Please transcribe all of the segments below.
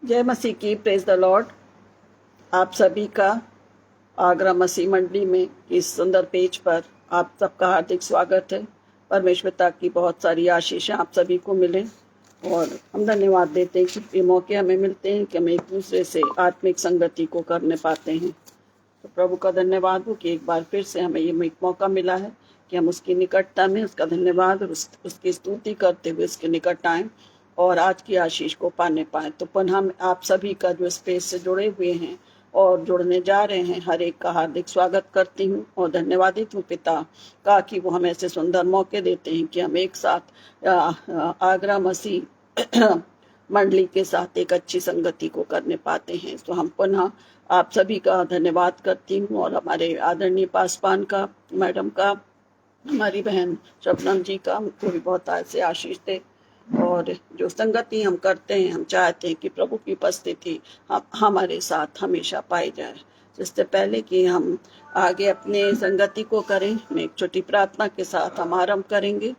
जय मसीह की, praise the Lord. आप सभी का आगरा मसीह मंडली में इस सुंदर पेज पर आप सबका हार्दिक स्वागत है। परमेश्वर पिता की बहुत सारी आशीषें आप सभी को मिले और हम धन्यवाद देते हैं कि ये मौके हमें मिलते हैं कि हम एक दूसरे से आत्मिक संगति को करने पाते हैं। तो प्रभु का धन्यवाद हो कि एक बार फिर से हमें ये एक मौका मिला है कि हम उसकी निकटता में उसका धन्यवाद और उसकी स्तुति करते हुए उसके निकट आएँ और आज की आशीष को पाने पाए। तो पुनः हम आप सभी का जो स्पेस से जुड़े हुए हैं और जुड़ने जा रहे हैं, हर एक का हार्दिक स्वागत करती हूँ और धन्यवादित हूँ पिता का कि वो हमें ऐसे सुंदर मौके देते हैं कि हम एक साथ आगरा मसीह मंडली के साथ एक अच्छी संगति को करने पाते हैं। तो हम पुनः आप सभी का धन्यवाद करती हूँ और हमारे आदरणीय पासवान का, मैडम का, हमारी बहन शबनम जी का, उनको भी बहुत से आशीष दे। और जो संगति हम करते हैं, हम चाहते हैं कि प्रभु की उपस्थिति हमारे साथ हमेशा पाई जाए। जिससे पहले कि हम आगे अपने संगति को करें, मैं एक छोटी प्रार्थना के साथ हम आरंभ करेंगे।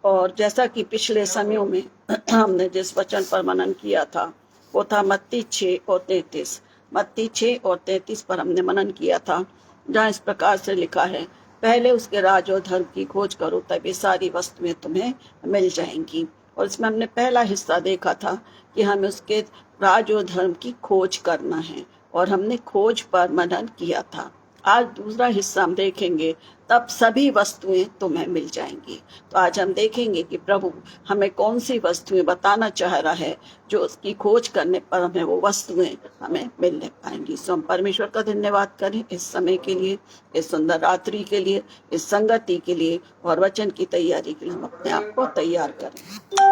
और जैसा कि पिछले समयों में हमने जिस वचन पर मनन किया था वो था मत्ती 6 और 33। मत्ती 6 और 33 पर हमने मनन किया था, जहाँ इस प्रकार से लिखा है, पहले उसके राज और धर्म की खोज करो तभी सारी वस्तुएं तुम्हें मिल जाएंगी। और इसमें हमने पहला हिस्सा देखा था कि हमें उसके राज और धर्म की खोज करना है और हमने खोज पर मनन किया था। आज दूसरा हिस्सा हम देखेंगे, तब सभी वस्तुएं तुम्हें मिल जाएंगी। तो आज हम देखेंगे कि प्रभु हमें कौन सी वस्तुएं बताना चाह रहा है, जो उसकी खोज करने पर हमें वो वस्तुएं हमें मिलने पाएंगी। सो हम परमेश्वर का धन्यवाद करें इस समय के लिए, इस सुंदर रात्रि के लिए, इस संगति के लिए और वचन की तैयारी के लिए हम अपने आप को तैयार करें।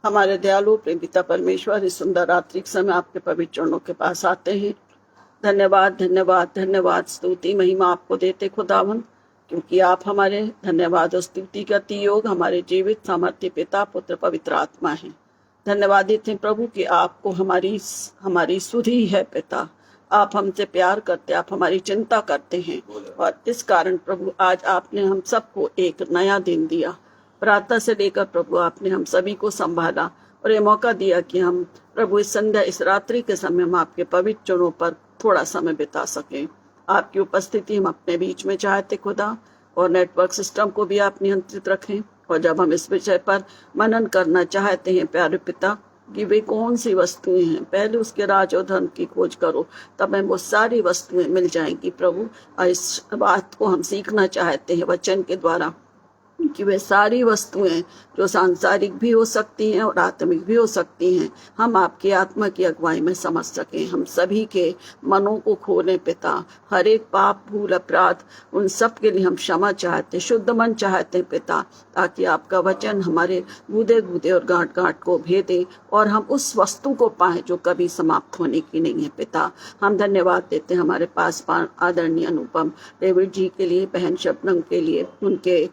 हमारे दयालु प्रेम पिता परमेश्वर, इस सुंदर रात्रि के समय आपके पवित्र चरणों के पास आते हैं। धन्यवाद धन्यवाद धन्यवाद, स्तुति महिमा आपको देते खुदावन, क्योंकि आप हमारे धन्यवाद और स्तुति करती योग हमारे जीवित सामर्थ्य पिता पुत्र पवित्र आत्मा है। धन्यवादित हैं प्रभु कि आपको हमारी सुधि है पिता। आप हमसे प्यार करते, आप हमारी चिंता करते हैं और इस कारण प्रभु आज आपने हम सबको एक नया दिन दिया। प्रातः से लेकर प्रभु आपने हम सभी को संभाला और ये मौका दिया कि हम प्रभु इस संध्या, इस रात्रि के समय हम आपके पवित्र चरणों पर थोड़ा समय बिता सकें। आपकी उपस्थिति हम अपने बीच में चाहते खुदा, और नेटवर्क सिस्टम को भी आप नियंत्रित रखें। और जब हम इस विषय पर मनन करना चाहते हैं प्यारे पिता कि वे कौन सी वस्तुएं हैं, पहले उसके राज और धर्म की खोज करो तब हमें वो सारी वस्तुएं मिल जाएंगी प्रभु। और इस बात को हम सीखना चाहते हैं वचन के द्वारा कि वे सारी वस्तुएं जो सांसारिक भी हो सकती हैं और आत्मिक भी हो सकती हैं, हम आपकी आत्मा की अगुवाई में समझ सकें। हम सभी के मनों को खोलें पिता, हर एक पाप भूल अपराध उन सब के लिए हम क्षमा चाहते, शुद्ध मन चाहते पिता, ताकि आपका वचन हमारे गूदे गूदे और गांठ गांठ को भेदे और हम उस वस्तु को पाएं जो कभी समाप्त होने की नहीं है पिता। हम धन्यवाद देते हैं हमारे पास आदरणीय अनुपम डेविड जी के लिए, बहन शबनम के लिए, उनके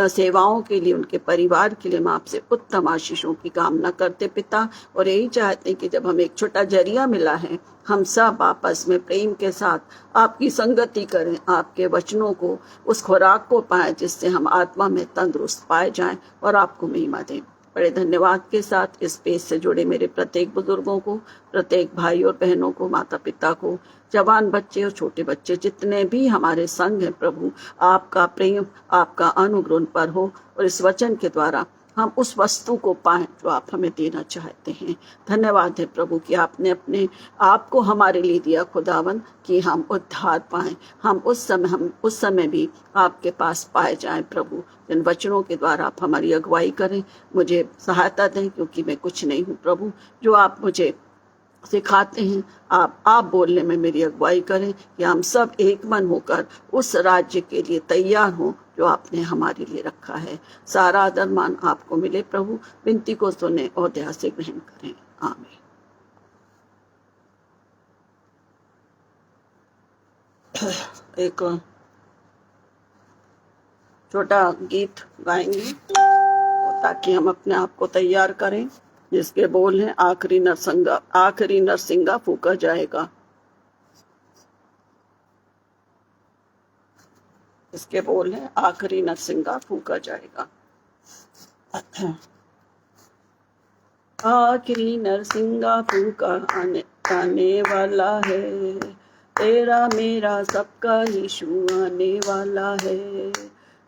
सेवाओं के लिए, उनके परिवार के लिए हम आपसे उत्तम आशीषों की कामना करते पिता। और यही चाहते हैं कि जब हमें एक छोटा जरिया मिला है, हम सब आपस में प्रेम के साथ आपकी संगति करें, आपके वचनों को, उस खुराक को पाएं जिससे हम आत्मा में तंदुरुस्त पाए जाएं और आपको महिमा दें। बड़े धन्यवाद के साथ इस पेज से जुड़े मेरे प्रत्येक बुजुर्गों को, प्रत्येक भाई और बहनों को, माता पिता को, जवान बच्चे और छोटे बच्चे जितने भी हमारे संग हैं प्रभु, आपका प्रेम, आपका अनुग्रह पर हो और इस वचन के द्वारा हम उस वस्तु को पाएं जो आप हमें देना चाहते हैं। धन्यवाद है प्रभु कि आपने अपने आप को हमारे लिए दिया खुदावन, कि हम उद्धार पाएं, हम उस समय भी आपके पास पाए जाएं प्रभु। इन वचनों के द्वारा आप हमारी अगुवाई करें, मुझे सहायता दें, क्योंकि मैं कुछ नहीं हूँ प्रभु। जो आप मुझे सिखाते हैं, आप बोलने में मेरी अगुवाई करें कि हम सब एक मन होकर उस राज्य के लिए तैयार हों जो आपने हमारे लिए रखा है। सारा आदर मान आपको मिले प्रभु। विनती को सुने और दया से ग्रहण करें, आमीन। एक छोटा गीत गाएंगे ताकि हम अपने आप को तैयार करें, जिसके बोल हैं, आखिरी नरसिंगा फूका जाएगा। इसके बोल हैं, आखिरी नरसिंगा फूका जाएगा। आखिरी नरसिंगा फूका आने वाला है, तेरा मेरा सबका यीशु आने वाला है।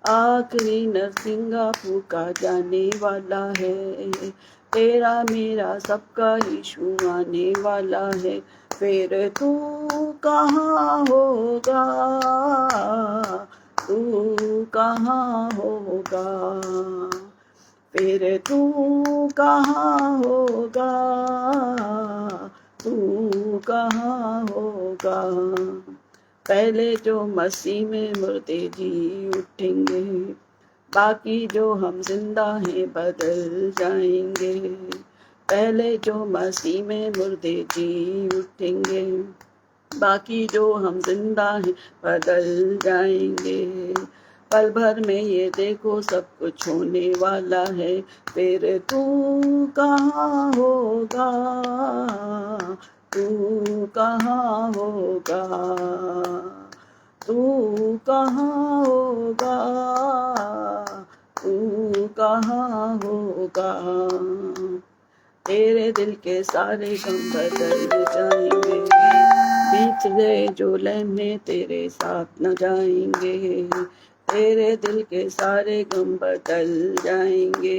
आखिरी नरसिंगा फूका जाने वाला है, तेरा मेरा सबका यीशु आने वाला है। फिर तू कहाँ होगा, तू कहाँ होगा, फिर तू कहाँ होगा, तू कहाँ होगा। पहले जो मसीह में मुर्दे जी उठेंगे, बाकी जो हम जिंदा हैं बदल जाएंगे। पहले जो मसीह में मुर्दे जी उठेंगे, बाकी जो हम जिंदा हैं बदल जाएंगे। पल भर में ये देखो सब कुछ होने वाला है। फिर तू कहाँ होगा, तू कहाँ होगा, तू कहाँ होगा, तू कहाँ होगा। तेरे दिल के सारे गम बदल जाएंगे, बीत गए जो लम्हे तेरे साथ न जाएंगे। तेरे दिल के सारे गम बदल जाएंगे,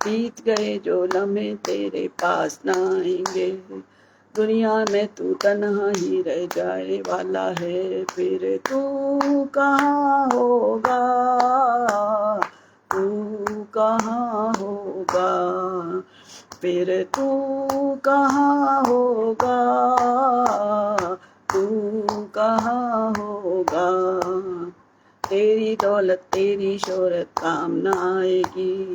बीत गए जो लम्हे तेरे पास न आएंगे। दुनिया में तू तन्हा ही रह जाए वाला है। फिर तू कहाँ होगा, तू कहाँ होगा, फिर तू कहाँ होगा, तू कहाँ होगा। तेरी दौलत तेरी शोहरत काम न आएगी,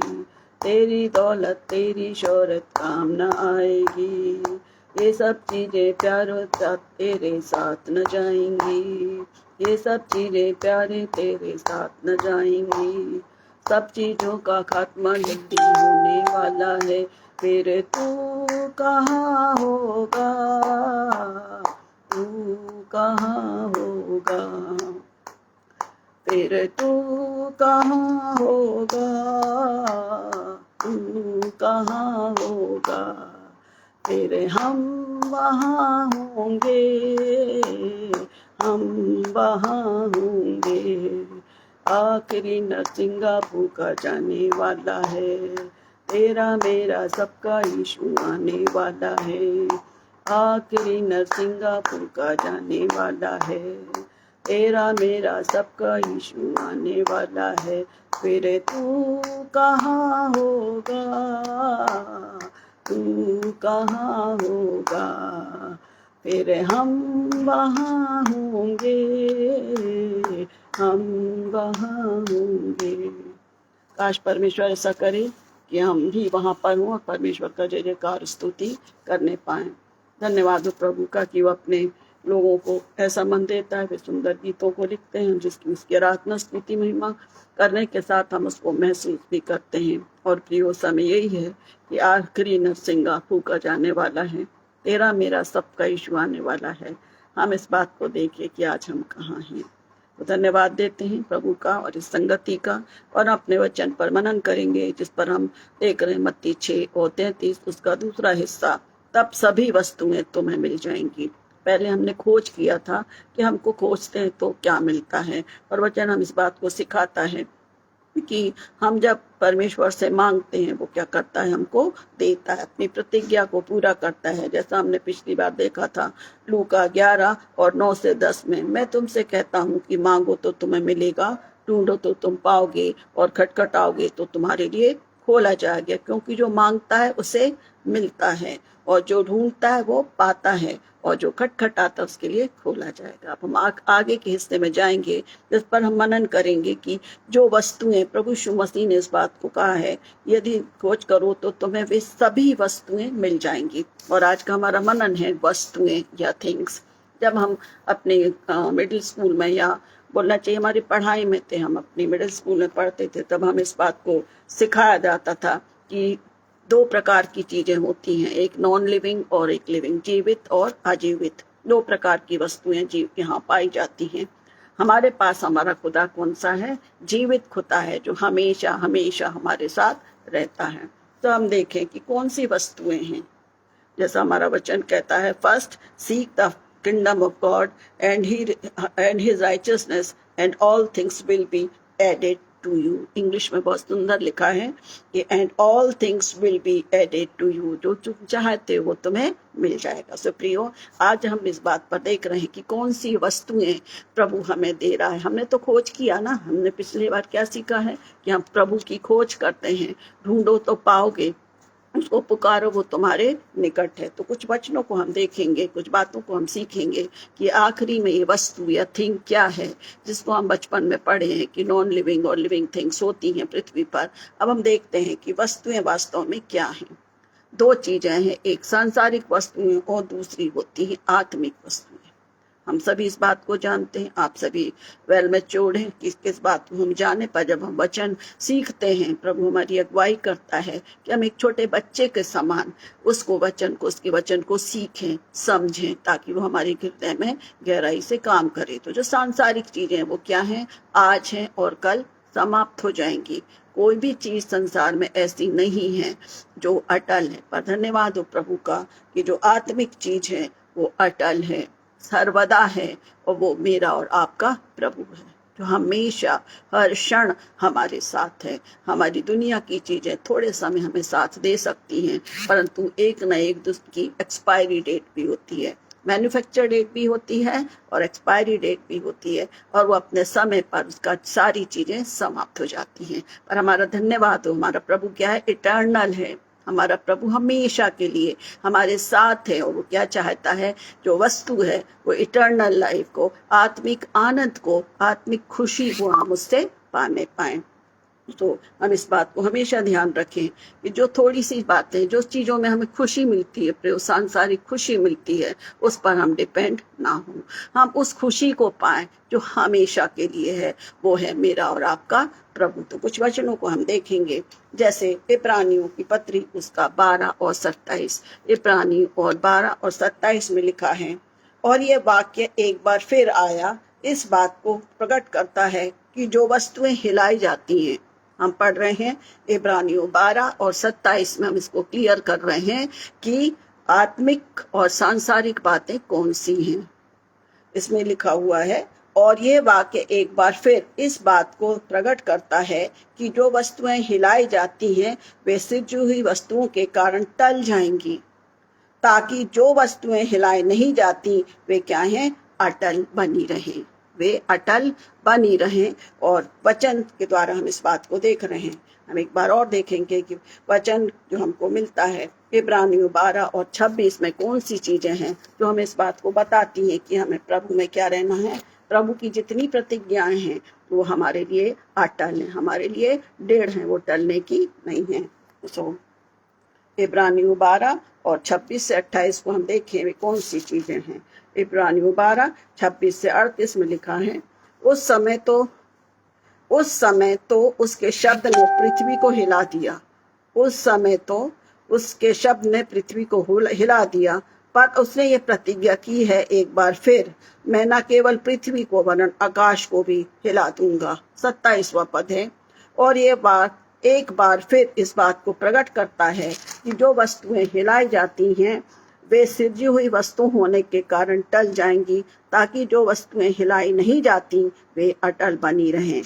तेरी दौलत तेरी शोहरत काम न आएगी। ये सब चीजें प्यारो तेरे साथ न जाएंगी, ये सब चीजें प्यारे तेरे साथ न जाएंगी। सब चीजों का खात्मा जल्दी होने वाला है। फिर तू कहाँ होगा, तू कहाँ होगा, फिर तू कहाँ होगा, तू कहाँ होगा। फिर हम वहाँ होंगे, हम वहाँ होंगे। आखिरी नरसिंगा फूका जाने वाला है, तेरा मेरा सबका यीशु आने वाला है। आखिरी नरसिंगा फूका जाने वाला है, तेरा मेरा सबका यीशु आने वाला है। फिर तू कहाँ होगा, तू कहाँ होगा, फिर हम वहाँ होंगे, हम वहाँ होंगे। काश परमेश्वर ऐसा करे कि हम भी वहाँ पर हों और परमेश्वर का जय जयकार स्तुति करने पाएं। धन्यवाद हो प्रभु का कि वो अपने लोगों को ऐसा मन देता है, वे सुंदर गीतों को लिखते हैं जिसकी उसकी आराधना स्तुति महिमा करने के साथ हम उसको महसूस भी करते हैं। और प्रियो समय यही है कि आखिरी नरसिंगा फूका जाने वाला है, तेरा मेरा सबका यीशु आने वाला है। हम इस बात को देखें कि आज हम कहाँ हैं। तो धन्यवाद देते हैं प्रभु का और इस संगति का, और अपने वचन पर मनन करेंगे जिस पर हम देख रहे हैं मत्ती 6 और 33 उसका दूसरा हिस्सा। तब सभी वस्तुएं तुम्हें मिल जाएंगी। पहले हमने खोज किया था कि हमको खोजते हैं तो क्या मिलता है, और वचन हम इस बात को सिखाता है कि हम जब परमेश्वर से मांगते हैं वो क्या करता है, हमको देता है, अपनी प्रतिज्ञा को पूरा करता है। जैसा हमने पिछली बार देखा था लूका 11 और 9 से 10 में, मैं तुमसे कहता हूँ कि मांगो तो तुम्हें मिलेगा, ढूंढो तो तुम पाओगे, और खटखटाओगे तो तुम्हारे लिए खोला जाएगा। क्योंकि जो मांगता है उसे मिलता है, और जो ढूंढता है वो पाता है, और जो खटखटाता उसके लिए खोला जाएगा। अब हम आगे के हिस्से में जाएंगे जिस पर हम मनन करेंगे कि जो वस्तुएं, प्रभु यीशु मसीह ने इस बात को कहा है यदि खोज करो तो तुम्हें वे सभी वस्तुएं मिल जाएंगी। और आज का हमारा मनन है वस्तुएं या थिंग्स। जब हम अपने मिडिल स्कूल में, या बोलना चाहिए हमारी पढ़ाई में थे, हम अपनी मिडिल स्कूल में पढ़ते थे, तब हम इस बात को सिखाया जाता था कि 2 प्रकार की चीजें होती हैं, एक नॉन लिविंग और एक लिविंग, जीवित और अजीवित। 2 प्रकार की वस्तुएं जीव यहाँ पाई जाती हैं। हमारे पास हमारा खुदा कौन सा है? जीवित खुदा है, जो हमेशा हमेशा हमारे साथ रहता है। तो हम देखें कि कौन सी वस्तुएं हैं। जैसा हमारा वचन कहता है, first seek the kingdom of God and his righteousness and all things will be added to you. English में बहुत सुंदर लिखा है कि and all things will be added to you, जो तुम चाहते हो वो तुम्हें मिल जाएगा। सो प्रियो, आज हम इस बात पर देख रहे हैं कि कौन सी वस्तुएं प्रभु हमें दे रहा है। हमने तो खोज किया ना, हमने पिछली बार क्या सीखा है कि हम प्रभु की खोज करते हैं। ढूंढो तो पाओगे, उसको पुकारो वो तुम्हारे निकट है। तो कुछ वचनों को हम देखेंगे, कुछ बातों को हम सीखेंगे कि आखिरी में ये वस्तु या थिंग क्या है, जिसको हम बचपन में पढ़े हैं कि नॉन लिविंग और लिविंग थिंग्स होती हैं पृथ्वी पर। अब हम देखते हैं कि वस्तुएं वास्तव में क्या हैं। दो चीजें हैं, एक सांसारिक वस्तुएं और दूसरी होती है आत्मिक वस्तुएं। हम सभी इस बात को जानते हैं, आप सभी वेल मैच्योर्ड हैं कि किस बात को हम जाने। पर जब हम वचन सीखते हैं, प्रभु हमारी अगुवाई करता है कि हम एक छोटे बच्चे के समान उसके वचन को सीखें, समझें, ताकि वो हमारे हृदय में गहराई से काम करे। तो जो सांसारिक चीजें हैं वो क्या हैं? आज हैं और कल समाप्त हो जाएंगी। कोई भी चीज संसार में ऐसी नहीं है जो अटल है। पर धन्यवाद हो प्रभु का कि जो आत्मिक चीज है वो अटल है, सर्वदा है, और वो मेरा और आपका प्रभु है, जो हमेशा हर क्षण हमारे साथ है। हमारी दुनिया की चीजें थोड़े समय हमें साथ दे सकती हैं, परंतु एक न एक की एक्सपायरी डेट भी होती है, मैन्युफैक्चर डेट भी होती है और एक्सपायरी डेट भी होती है, और वो अपने समय पर उसका सारी चीजें समाप्त हो जाती हैं। पर हमारा धन्यवाद हो, हमारा प्रभु क्या है? इटर्नल है। हमारा प्रभु हमेशा के लिए हमारे साथ है, और वो क्या चाहता है? जो वस्तु है वो इटर्नल लाइफ को, आत्मिक आनंद को, आत्मिक खुशी को हम उससे पाने पाए। तो हम इस बात को हमेशा ध्यान रखें कि जो थोड़ी सी बातें, जो चीजों में हमें खुशी मिलती है, सांसारिक खुशी मिलती है, उस पर हम डिपेंड ना हो। हम उस खुशी को पाएं जो हमेशा के लिए है, वो है मेरा और आपका प्रभु। तो कुछ वचनों को हम देखेंगे, जैसे इब्रानियों की पत्री उसका 12 और 27। इब्रानी और 12 और 27 में लिखा है, और ये वाक्य एक बार फिर आया, इस बात को प्रकट करता है कि जो वस्तुएं हिलाई जाती हैं। हम पढ़ रहे हैं इब्रानियों 12 और 27 में, हम इसको क्लियर कर रहे हैं कि आत्मिक और सांसारिक बातें कौन सी हैं। इसमें लिखा हुआ है, और ये वाक्य एक बार फिर इस बात को प्रकट करता है कि जो वस्तुएं हिलाई जाती हैं वे सृजी हुई वस्तुओं के कारण टल जाएंगी, ताकि जो वस्तुएं हिलाई नहीं जाती वे क्या हैं? अटल बनी रहें, वे अटल बनी रहें। और वचन के द्वारा हम इस बात को देख रहे हैं। हम एक बार और देखेंगे कि वचन जो हमको मिलता है इब्रानियों 12 और 26 में कौन सी चीजें हैं जो हमें इस बात को बताती हैं कि हमें प्रभु में क्या रहना है। प्रभु की जितनी प्रतिज्ञाएं हैं वो हमारे लिए अटल हैं, हमारे लिए डेढ़ हैं, वो टलने की नहीं है। सो इब्रानियों 12 और 26 से 28 को हम देखें वे कौन सी चीजें हैं। इब्रानियों 12 26 से 38 में लिखा है, उस समय तो उसके शब्द ने पृथ्वी को हिला दिया। उस समय तो उसके शब्द ने पृथ्वी को हिला दिया, पर उसने ये प्रतिज्ञा की है एक बार फिर, मैं न केवल पृथ्वी को वरन आकाश को भी हिला दूंगा। 27वां पद है, और ये बात एक बार फिर इस बात को प्रकट करता है कि जो वस्तुएं हिलाई जाती हैं वे सृजी हुई वस्तु होने के कारण टल जाएंगी, ताकि जो वस्तुएं हिलाई नहीं जाती वे अटल बनी रहें।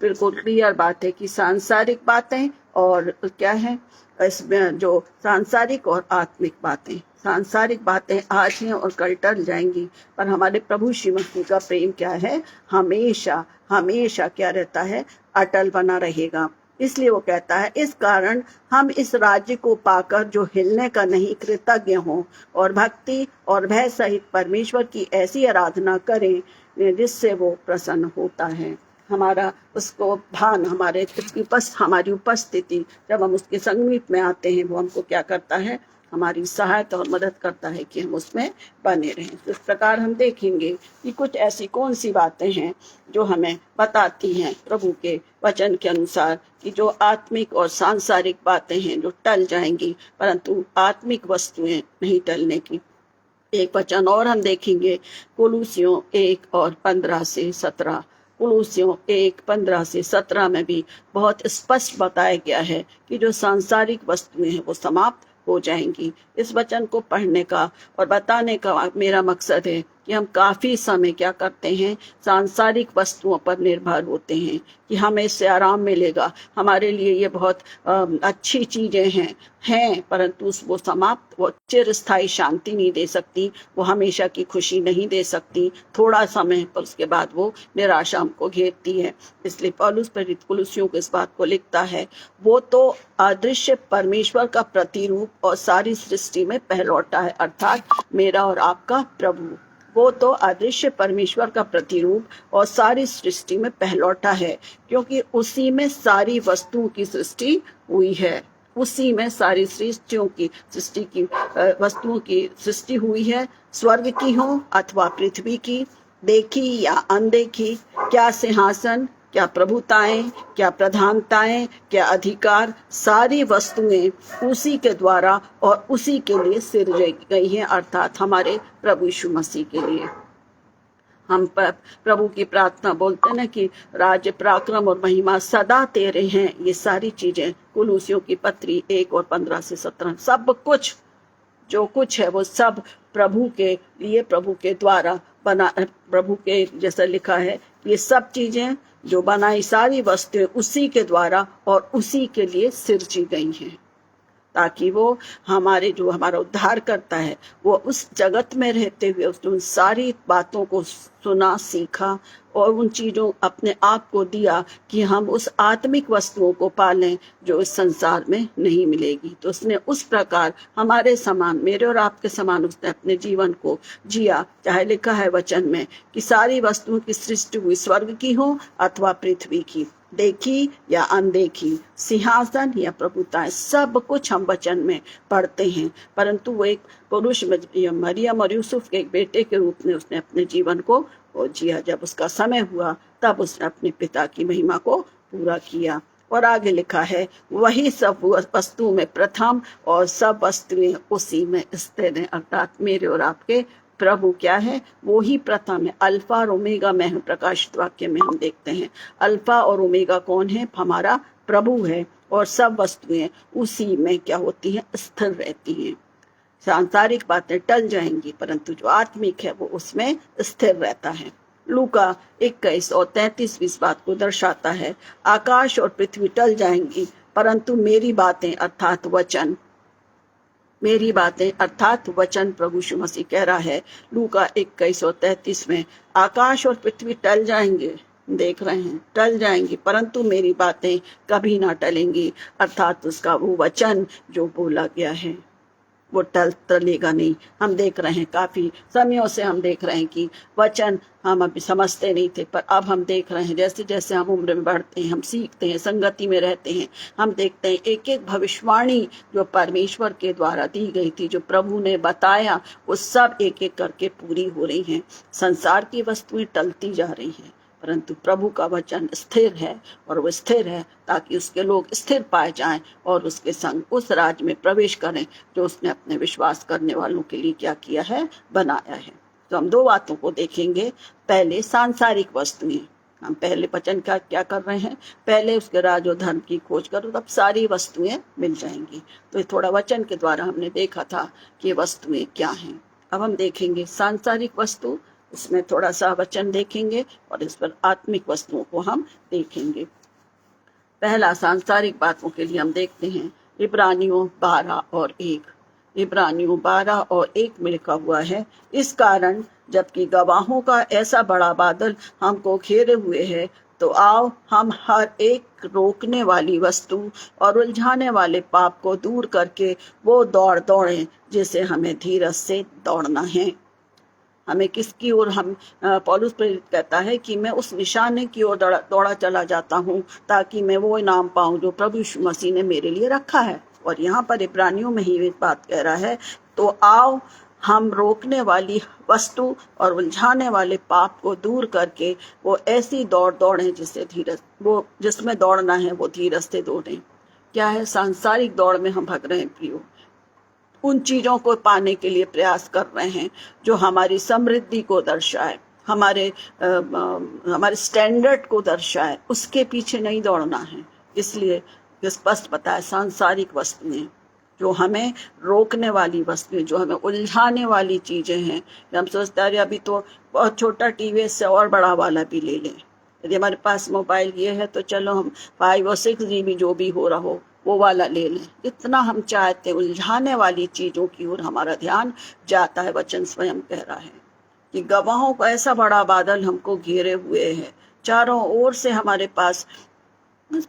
बिल्कुल क्लियर बात है कि सांसारिक बातें और क्या है, इसमें जो सांसारिक और आत्मिक बातें, सांसारिक बातें आज हैं और कल टल जाएंगी, पर हमारे प्रभु श्री मसीह का प्रेम क्या है? हमेशा हमेशा क्या रहता है? अटल बना रहेगा। इसलिए वो कहता है, इस कारण हम इस राज्य को पाकर जो हिलने का नहीं कृतज्ञ हों, और भक्ति और भय सहित परमेश्वर की ऐसी आराधना करें जिससे वो प्रसन्न होता है। हमारा उसको भान, हमारी उपस्थिति जब हम उसके संगीत में आते हैं, वो हमको क्या करता है? हमारी सहायता और मदद करता है कि हम उसमें बने रहें। तो इस प्रकार हम देखेंगे कि कुछ ऐसी कौन सी बातें हैं जो हमें बताती हैं प्रभु के वचन के अनुसार कि जो आत्मिक और सांसारिक बातें हैं जो टल जाएंगी, परंतु आत्मिक वस्तुएं नहीं टलने की। एक वचन और हम देखेंगे, कुलूसियों 1:15-17। कुलूसियों 1:15-17 में भी बहुत स्पष्ट बताया गया है कि जो सांसारिक वस्तुएं हैं वो समाप्त हो जाएंगी। इस वचन को पढ़ने का और बताने का मेरा मकसद है कि हम काफी समय क्या करते हैं, सांसारिक वस्तुओं पर निर्भर होते हैं कि हमें इससे आराम मिलेगा, हमारे लिए ये बहुत अच्छी चीजें हैं, परंतु वो समाप्त, वो चिरस्थायी शांति नहीं दे सकती, वो हमेशा की खुशी नहीं दे सकती, थोड़ा समय पर उसके बाद वो निराशा हमको घेरती है। इसलिए पौलुस प्रेरित कुलुसियों को इस बात को लिखता है, वो तो अदृश्य परमेश्वर का प्रतिरूप और सारी सृष्टि में पहलौठा है, अर्थात मेरा और आपका प्रभु। वो तो अदृश्य परमेश्वर का प्रतिरूप और सारी सृष्टि में पहलौठा है, क्योंकि उसी में सारी वस्तुओं की सृष्टि हुई है। उसी में सारी वस्तुओं की सृष्टि हुई है, स्वर्ग की हो अथवा पृथ्वी की, देखी या अनदेखी, क्या सिंहासन, क्या प्रभुताएं, क्या प्रधानताएं, क्या अधिकार, सारी वस्तुएं उसी के द्वारा और उसी के लिए सृजी गई हैं, अर्थात हमारे प्रभु यीशु मसीह के लिए। हम प्रभु की प्रार्थना बोलते ना कि राज्य, पराक्रम और महिमा सदा तेरे हैं। ये सारी चीजें कुलूसियों की पत्री 1:15-17, सब कुछ जो कुछ है वो सब प्रभु के लिए, प्रभु के द्वारा बना, प्रभु के जैसा लिखा है, ये सब चीजें जो बनाई, सारी वस्तुएं उसी के द्वारा और उसी के लिए सृजी गई हैं, ताकि वो हमारा उद्धार करता है, वो उस जगत में रहते हुए उसने उन सारी बातों को सुना, सीखा और उन चीजों अपने आप को दिया कि हम उस आत्मिक वस्तुओं को पालें जो इस संसार में नहीं मिलेगी। तो उसने उस प्रकार हमारे समान, मेरे और आपके समान उसने अपने जीवन को जिया। चाहे लिखा है वचन में कि सारी वस्तुओं की सृष्टि हुई, स्वर्ग की हो अथवा पृथ्वी की, देखी या अनदेखी, सिंहासन या प्रभुताएं, सब कुछ हम वचन में पढ़ते हैं। परंतु वो एक पुरुष मरियम और यूसुफ के एक बेटे के रूप में उसने अपने जीवन को जिया। जब उसका समय हुआ तब उसने अपने पिता की महिमा को पूरा किया। और आगे लिखा है, वही सब वस्तु में प्रथम और सब वस्तुएं उसी में स्थिर हैं, अर्थात मेरे और आपके प्रभु क्या है, वो ही प्रथम है, अल्फा और ओमेगा में है। प्रकाशित वाक्य में हम देखते हैं अल्फा और ओमेगा कौन है, हमारा प्रभु है। और सब वस्तुएं उसी में क्या होती हैं, स्थिर रहती हैं। सांसारिक बातें टल जाएंगी, परंतु जो आत्मिक है वो उसमें स्थिर रहता है। लूका 21 और 33 इस बात को दर्शाता है, आकाश और पृथ्वी टल जाएंगी, परंतु मेरी बातें अर्थात वचन, मेरी बातें अर्थात वचन, प्रभु यीशु मसीह कह रहा है लूका 21 और 33 में, आकाश और पृथ्वी टल जाएंगे, देख रहे हैं टल जाएंगी, परंतु मेरी बातें कभी ना टलेंगी, अर्थात उसका वो वचन जो बोला गया है वो टलेगा नहीं। हम देख रहे हैं, काफी समयों से हम देख रहे हैं कि वचन हम अभी समझते नहीं थे, पर अब हम देख रहे हैं जैसे जैसे हम उम्र में बढ़ते हैं, हम सीखते हैं, संगति में रहते हैं, हम देखते हैं एक एक भविष्यवाणी जो परमेश्वर के द्वारा दी गई थी, जो प्रभु ने बताया, वो सब एक एक करके पूरी हो रही हैं। संसार की वस्तुएं टलती जा रही हैं, परंतु प्रभु का वचन स्थिर है, और वो स्थिर है ताकि उसके लोग स्थिर पाए जाएं और उसके संग उस राज्य में प्रवेश करें जो उसने अपने विश्वास करने वालों के लिए क्या किया है, बनाया है। तो हम दो बातों को देखेंगे। पहले सांसारिक वस्तुएं, हम पहले वचन का क्या कर रहे हैं, पहले उसके राज और धर्म की खोज करो, तब सारी वस्तुएं मिल जाएंगी। तो ये थोड़ा वचन के द्वारा हमने देखा था कि वस्तुएं क्या हैं। अब हम देखेंगे सांसारिक वस्तु, इसमें थोड़ा सा वचन देखेंगे और इस पर आत्मिक वस्तुओं को हम देखेंगे। पहला सांसारिक बातों के लिए हम देखते हैं इब्रानियों 12 और 1। इब्रानियों 12 और 1 में लिखा हुआ है, इस कारण जबकि गवाहों का ऐसा बड़ा बादल हमको घेरे हुए है, तो आओ हम हर एक रोकने वाली वस्तु और उलझाने वाले पाप को दूर करके वो दौड़ दौड़ें जिसे हमें धीरज से दौड़ना है। हमें किसकी ओर, हम पौलुस प्रेरित कहता है कि मैं उस निशाने की ओर दौड़ा चला जाता हूँ ताकि मैं वो इनाम पाऊं जो प्रभु यीशु मसीह ने मेरे लिए रखा है। और यहाँ पर इब्रानियों में ही ये बात कह रहा है, तो आओ हम रोकने वाली वस्तु और उलझाने वाले पाप को दूर करके वो ऐसी दौड़ दौड़ें जिससे धीरज, वो जिसमें दौड़ना है वो धीरज से दौड़ें। क्या है, सांसारिक दौड़ में हम भाग रहे हैं प्रियो, उन चीजों को पाने के लिए प्रयास कर रहे हैं जो हमारी समृद्धि को दर्शाए, हमारे स्टैंडर्ड को दर्शाए, उसके पीछे नहीं दौड़ना है। इसलिए स्पष्ट बताया, सांसारिक वस्तुएं जो हमें रोकने वाली वस्तुएं, जो हमें उलझाने वाली चीजें हैं, हम सोचते हैं अभी तो बहुत छोटा टीवी, इससे और बड़ा वाला भी ले लें। यदि हमारे पास मोबाइल ये है तो चलो हम 5 और 6 GB जो भी हो रहा हो वो वाला ले लें। इतना हम चाहते, उलझाने वाली चीजों की ओर हमारा ध्यान जाता है। वचन स्वयं कह रहा है कि गवाहों का ऐसा बड़ा बादल हमको घेरे हुए है, चारों ओर से हमारे पास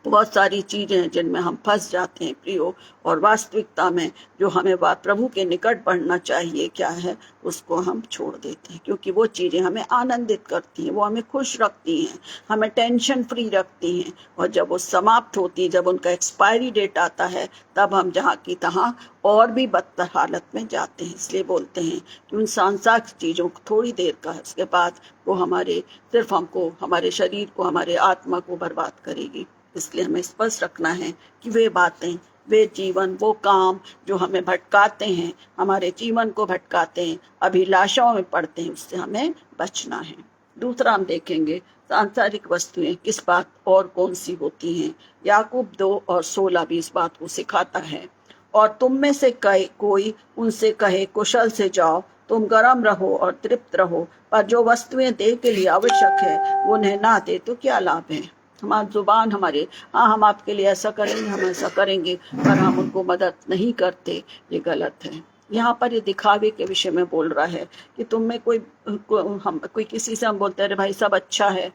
बहुत सारी चीजें हैं जिनमें हम फंस जाते हैं प्रियो। और वास्तविकता में जो हमें प्रभु के निकट बढ़ना चाहिए क्या है, उसको हम छोड़ देते हैं, क्योंकि वो चीजें हमें आनंदित करती हैं, वो हमें खुश रखती हैं, हमें टेंशन फ्री रखती हैं। और जब वो समाप्त होती है, जब उनका एक्सपायरी डेट आता है, तब हम जहाँ की तहाँ और भी बदतर हालत में जाते हैं। इसलिए बोलते हैं कि उन सांसारिक चीजों को थोड़ी देर का है, उसके बाद वो सिर्फ हमको, हमारे शरीर को, हमारे आत्मा को बर्बाद करेगी। इसलिए हमें स्पष्ट रखना है कि वे बातें, वे जीवन, वो काम जो हमें भटकाते हैं, हमारे जीवन को भटकाते हैं, अभिलाषाओं में पड़ते हैं, उससे हमें बचना है। दूसरा हम देखेंगे सांसारिक वस्तुएं किस बात और कौन सी होती हैं। याकूब 2 और 16 भी इस बात को सिखाता है। और तुम में से कोई उनसे कहे कुशल से जाओ, तुम गर्म रहो और तृप्त रहो, पर जो वस्तुएं देह के लिए आवश्यक है वो उन्हें ना दे तो क्या लाभ है। हमारी जुबान हमारे, हाँ हम आपके लिए ऐसा करेंगे, हम ऐसा करेंगे, पर हम उनको मदद नहीं करते, ये गलत है। यहाँ पर ये दिखावे के विषय में बोल रहा है कि तुम में कोई किसी से हम बोलते हैं भाई सब अच्छा है,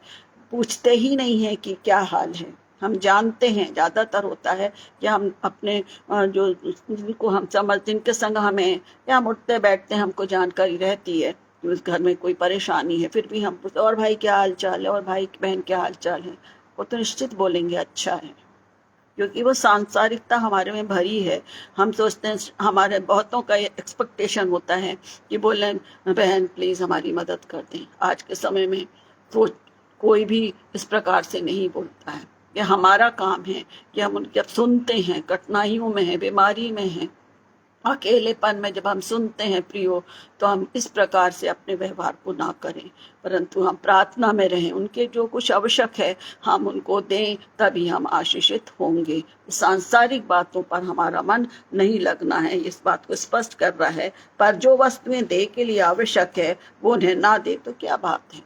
पूछते ही नहीं है कि क्या हाल है। हम जानते हैं, ज्यादातर होता है कि हम अपने जो जिनको हम समझ, जिनके संग हमें या हम उठते बैठते हैं, हमको जानकारी रहती है कि उस घर में कोई परेशानी है, फिर भी हम पूछते और भाई क्या हाल चाल है, और भाई बहन क्या हाल चाल है, वो तो निश्चित बोलेंगे अच्छा है, क्योंकि वो सांसारिकता हमारे में भरी है। हम सोचते हैं, हमारे बहुतों का ये एक्सपेक्टेशन होता है कि बोले बहन प्लीज हमारी मदद कर दें। आज के समय में तो कोई भी इस प्रकार से नहीं बोलता है। ये हमारा काम है कि हम उनके अब सुनते हैं, कठिनाइयों में है, बीमारी में है, अकेलेपन में जब हम सुनते हैं प्रियो, तो हम इस प्रकार से अपने व्यवहार को ना करें, परंतु हम प्रार्थना में रहें, उनके जो कुछ आवश्यक है हम उनको दें, तभी हम आशीषित होंगे। सांसारिक बातों पर हमारा मन नहीं लगना है, इस बात को स्पष्ट कर रहा है। पर जो वस्तुएं देह के लिए आवश्यक है वो उन्हें ना दे तो क्या बात है।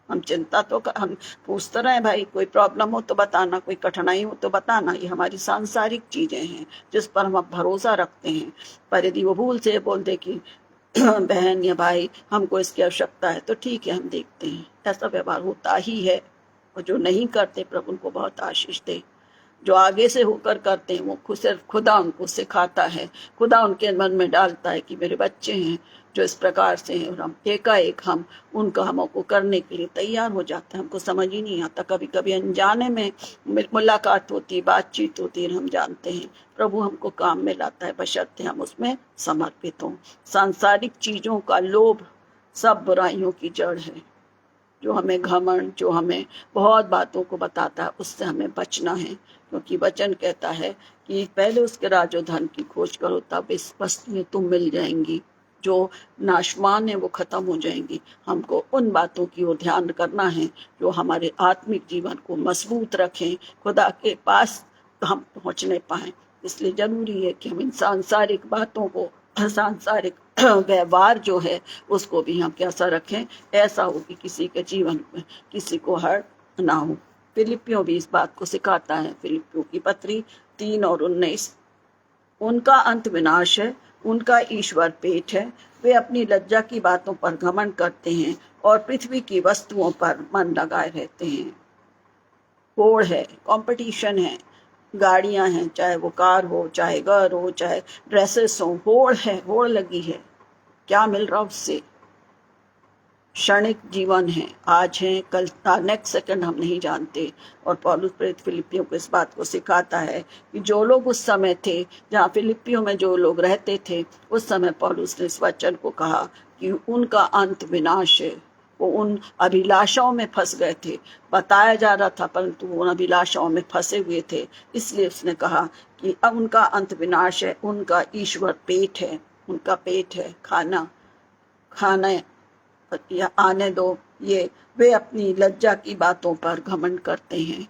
हम चिंता तो हम पूछते रहे भाई, कोई प्रॉब्लम हो तो बताना, कोई कठिनाई हो तो बताना, ये हमारी सांसारिक चीजें हैं जिस पर हम भरोसा रखते हैं। पर यदि वो भूल से बोल दे कि बहन या भाई हमको इसकी आवश्यकता है, तो ठीक है हम देखते हैं, ऐसा व्यवहार होता ही है। और जो नहीं करते प्रभु उनको बहुत आशीष दे। जो आगे से होकर करते हैं वो सिर्फ खुदा उनको सिखाता है, खुदा उनके मन में डालता है कि मेरे बच्चे हैं जो इस प्रकार से हैं, और हम एकाएक हम उन कामों को करने के लिए तैयार हो जाते हैं। हमको समझ ही नहीं आता, कभी कभी अनजाने में मुलाकात होती, बातचीत होती है, हम जानते हैं प्रभु हमको काम में लाता है, बशर्ते हम उसमें समर्पित हों। सांसारिक चीजों का लोभ सब बुराइयों की जड़ है। जो हमें घमंड, जो हमें बहुत बातों को बताता है, उससे हमें बचना है, क्योंकि वचन कहता है कि पहले उसके राज और धन की खोज करो, तब इस वस्तुएं तुम मिल जाएंगी। जो नाशवान है वो खत्म हो जाएंगी। हमको उन बातों की ओर ध्यान करना है जो हमारे आत्मिक जीवन को मजबूत रखें, खुदा के पास हम पहुंचने पाए। इसलिए जरूरी है कि हम इन सांसारिक बातों को, सांसारिक व्यवहार जो है उसको भी हम कैसा रखें, ऐसा हो कि किसी के जीवन में किसी को हर्ट ना हो। फिलिपियों भी इस बात को सिखाता है। फिलिपियों की पत्री 3 और 19, उनका अंत विनाश है, उनका ईश्वर पेट है, वे अपनी लज्जा की बातों पर घमंड करते हैं और पृथ्वी की वस्तुओं पर मन लगाए रहते हैं। होड़ है, कंपटीशन है, गाड़ियां हैं, चाहे वो कार हो, चाहे घर हो, चाहे ड्रेसेस हो, होड़ है, होड़ लगी है। क्या मिल रहा उससे? क्षणिक जीवन है, आज है कल, नेक्स्ट सेकंड हम नहीं जानते। और पौलुस प्रेरित फिलिपियों को इस बात को सिखाता है कि जो लोग उस समय थे, जहाँ फिलिपियों में जो लोग रहते थे, उस समय पौलुस ने इस वचन को कहा कि उनका अंत विनाश है, वो उन अभिलाषाओं में फंस गए थे, बताया जा रहा था परंतु वो उन अभिलाषाओं में फंसे हुए थे। इसलिए उसने कहा कि अब उनका अंत विनाश है, उनका ईश्वर पेट है, उनका पेट है, खाना खाना या आने दो। ये वे अपनी लज्जा की बातों पर घमंड करते हैं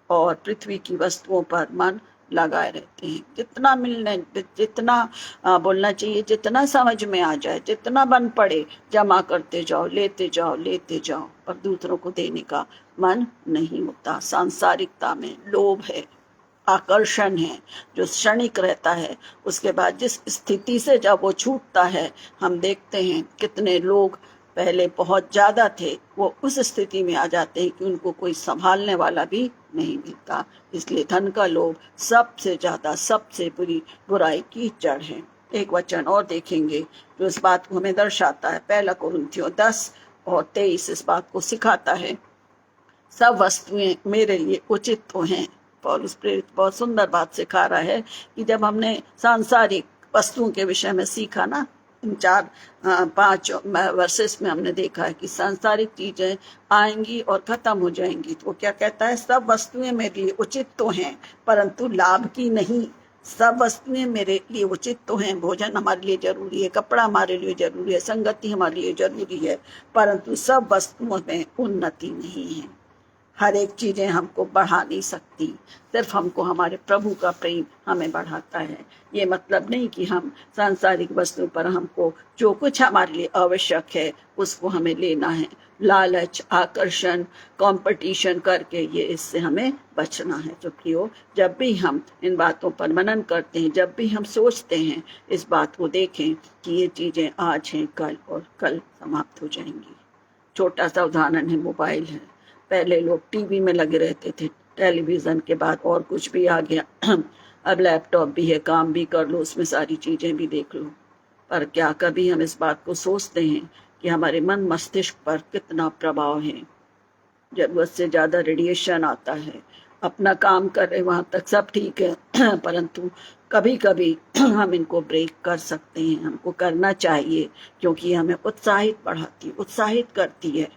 और पृथ्वी की वस्तुओं पर मन लगाए रहते हैं। जितना मिलने, जितना बोलना चाहिए, जितना समझ में आ जाए, जितना बन पड़े, जमा करते जाओ, लेते जाओ, लेते जाओ, पर दूसरों को देने का मन नहीं होता। सांसारिकता में लोभ है, आकर्षण है जो क्षणिक रहता है। उसके बाद जिस स्थिति से जब वो छूटता है, हम देखते हैं कितने लोग पहले बहुत ज्यादा थे, वो उस स्थिति में आ जाते हैं कि उनको कोई संभालने वाला भी नहीं मिलता। इसलिए धन का लोभ सबसे ज्यादा, सबसे बुराई की जड़ है। एक वचन और देखेंगे जो इस बात को हमें दर्शाता है। 1 कुरिन्थियों 10 और 23 इस बात को सिखाता है। सब वस्तुएं मेरे लिए उचित तो हैं। पौलुस प्रेरित बहुत सुंदर बात सिखा रहा है कि जब हमने सांसारिक वस्तुओं के विषय में सीखा ना, इन 4-5 वर्सेस में हमने देखा है कि सांसारिक चीजें आएंगी और खत्म हो जाएंगी। तो वो क्या कहता है, सब वस्तुएं मेरे लिए उचित तो हैं परंतु लाभ की नहीं। सब वस्तुएं मेरे लिए उचित तो हैं, भोजन हमारे लिए जरूरी है, कपड़ा हमारे लिए जरूरी है, संगति हमारे लिए जरूरी है, परंतु सब वस्तुओं में उन्नति नहीं है। हर एक चीजें हमको बढ़ा नहीं सकती, सिर्फ हमको हमारे प्रभु का प्रेम हमें बढ़ाता है। ये मतलब नहीं कि हम सांसारिक वस्तुओं पर हमको जो कुछ हमारे लिए आवश्यक है उसको हमें लेना है। लालच, आकर्षण, कंपटीशन करके ये इससे हमें बचना है। तो प्रियो, जब भी हम इन बातों पर मनन करते हैं, जब भी हम सोचते हैं, इस बात को देखें कि ये चीजें आज हैं, कल और कल समाप्त हो जाएंगी। छोटा सा उदाहरण है, मोबाइल है। पहले लोग टीवी में लगे रहते थे, टेलीविजन के बाद और कुछ भी आ गया। अब लैपटॉप भी है, काम भी कर लो, उसमें सारी चीजें भी देख लो। पर क्या कभी हम इस बात को सोचते हैं कि हमारे मन मस्तिष्क पर कितना प्रभाव है? जरूरत से ज्यादा रेडिएशन आता है। अपना काम कर रहे वहां तक सब ठीक है परंतु कभी कभी हम इनको ब्रेक कर सकते हैं, हमको करना चाहिए, क्योंकि हमें उत्साहित करती है।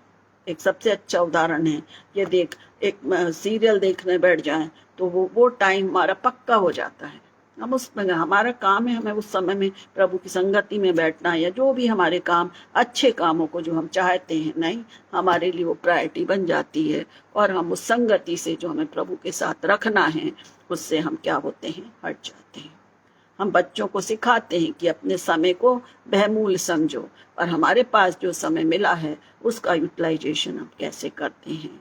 एक सबसे अच्छा उदाहरण है, ये देख, एक सीरियल देखने बैठ जाए तो वो टाइम हमारा पक्का हो जाता है। हम उसमें, हमारा काम है हमें उस समय में प्रभु की संगति में बैठना, या जो भी हमारे काम, अच्छे कामों को जो हम चाहते हैं, नहीं, हमारे लिए वो प्रायोरिटी बन जाती है। और हम उस संगति से जो हमें प्रभु के साथ रखना है, उससे हम क्या होते हैं, हट जाते हैं। हम बच्चों को सिखाते हैं कि अपने समय को बहुमूल्य समझो, और हमारे पास जो समय मिला है उसका यूटिलाइजेशन हम कैसे करते हैं।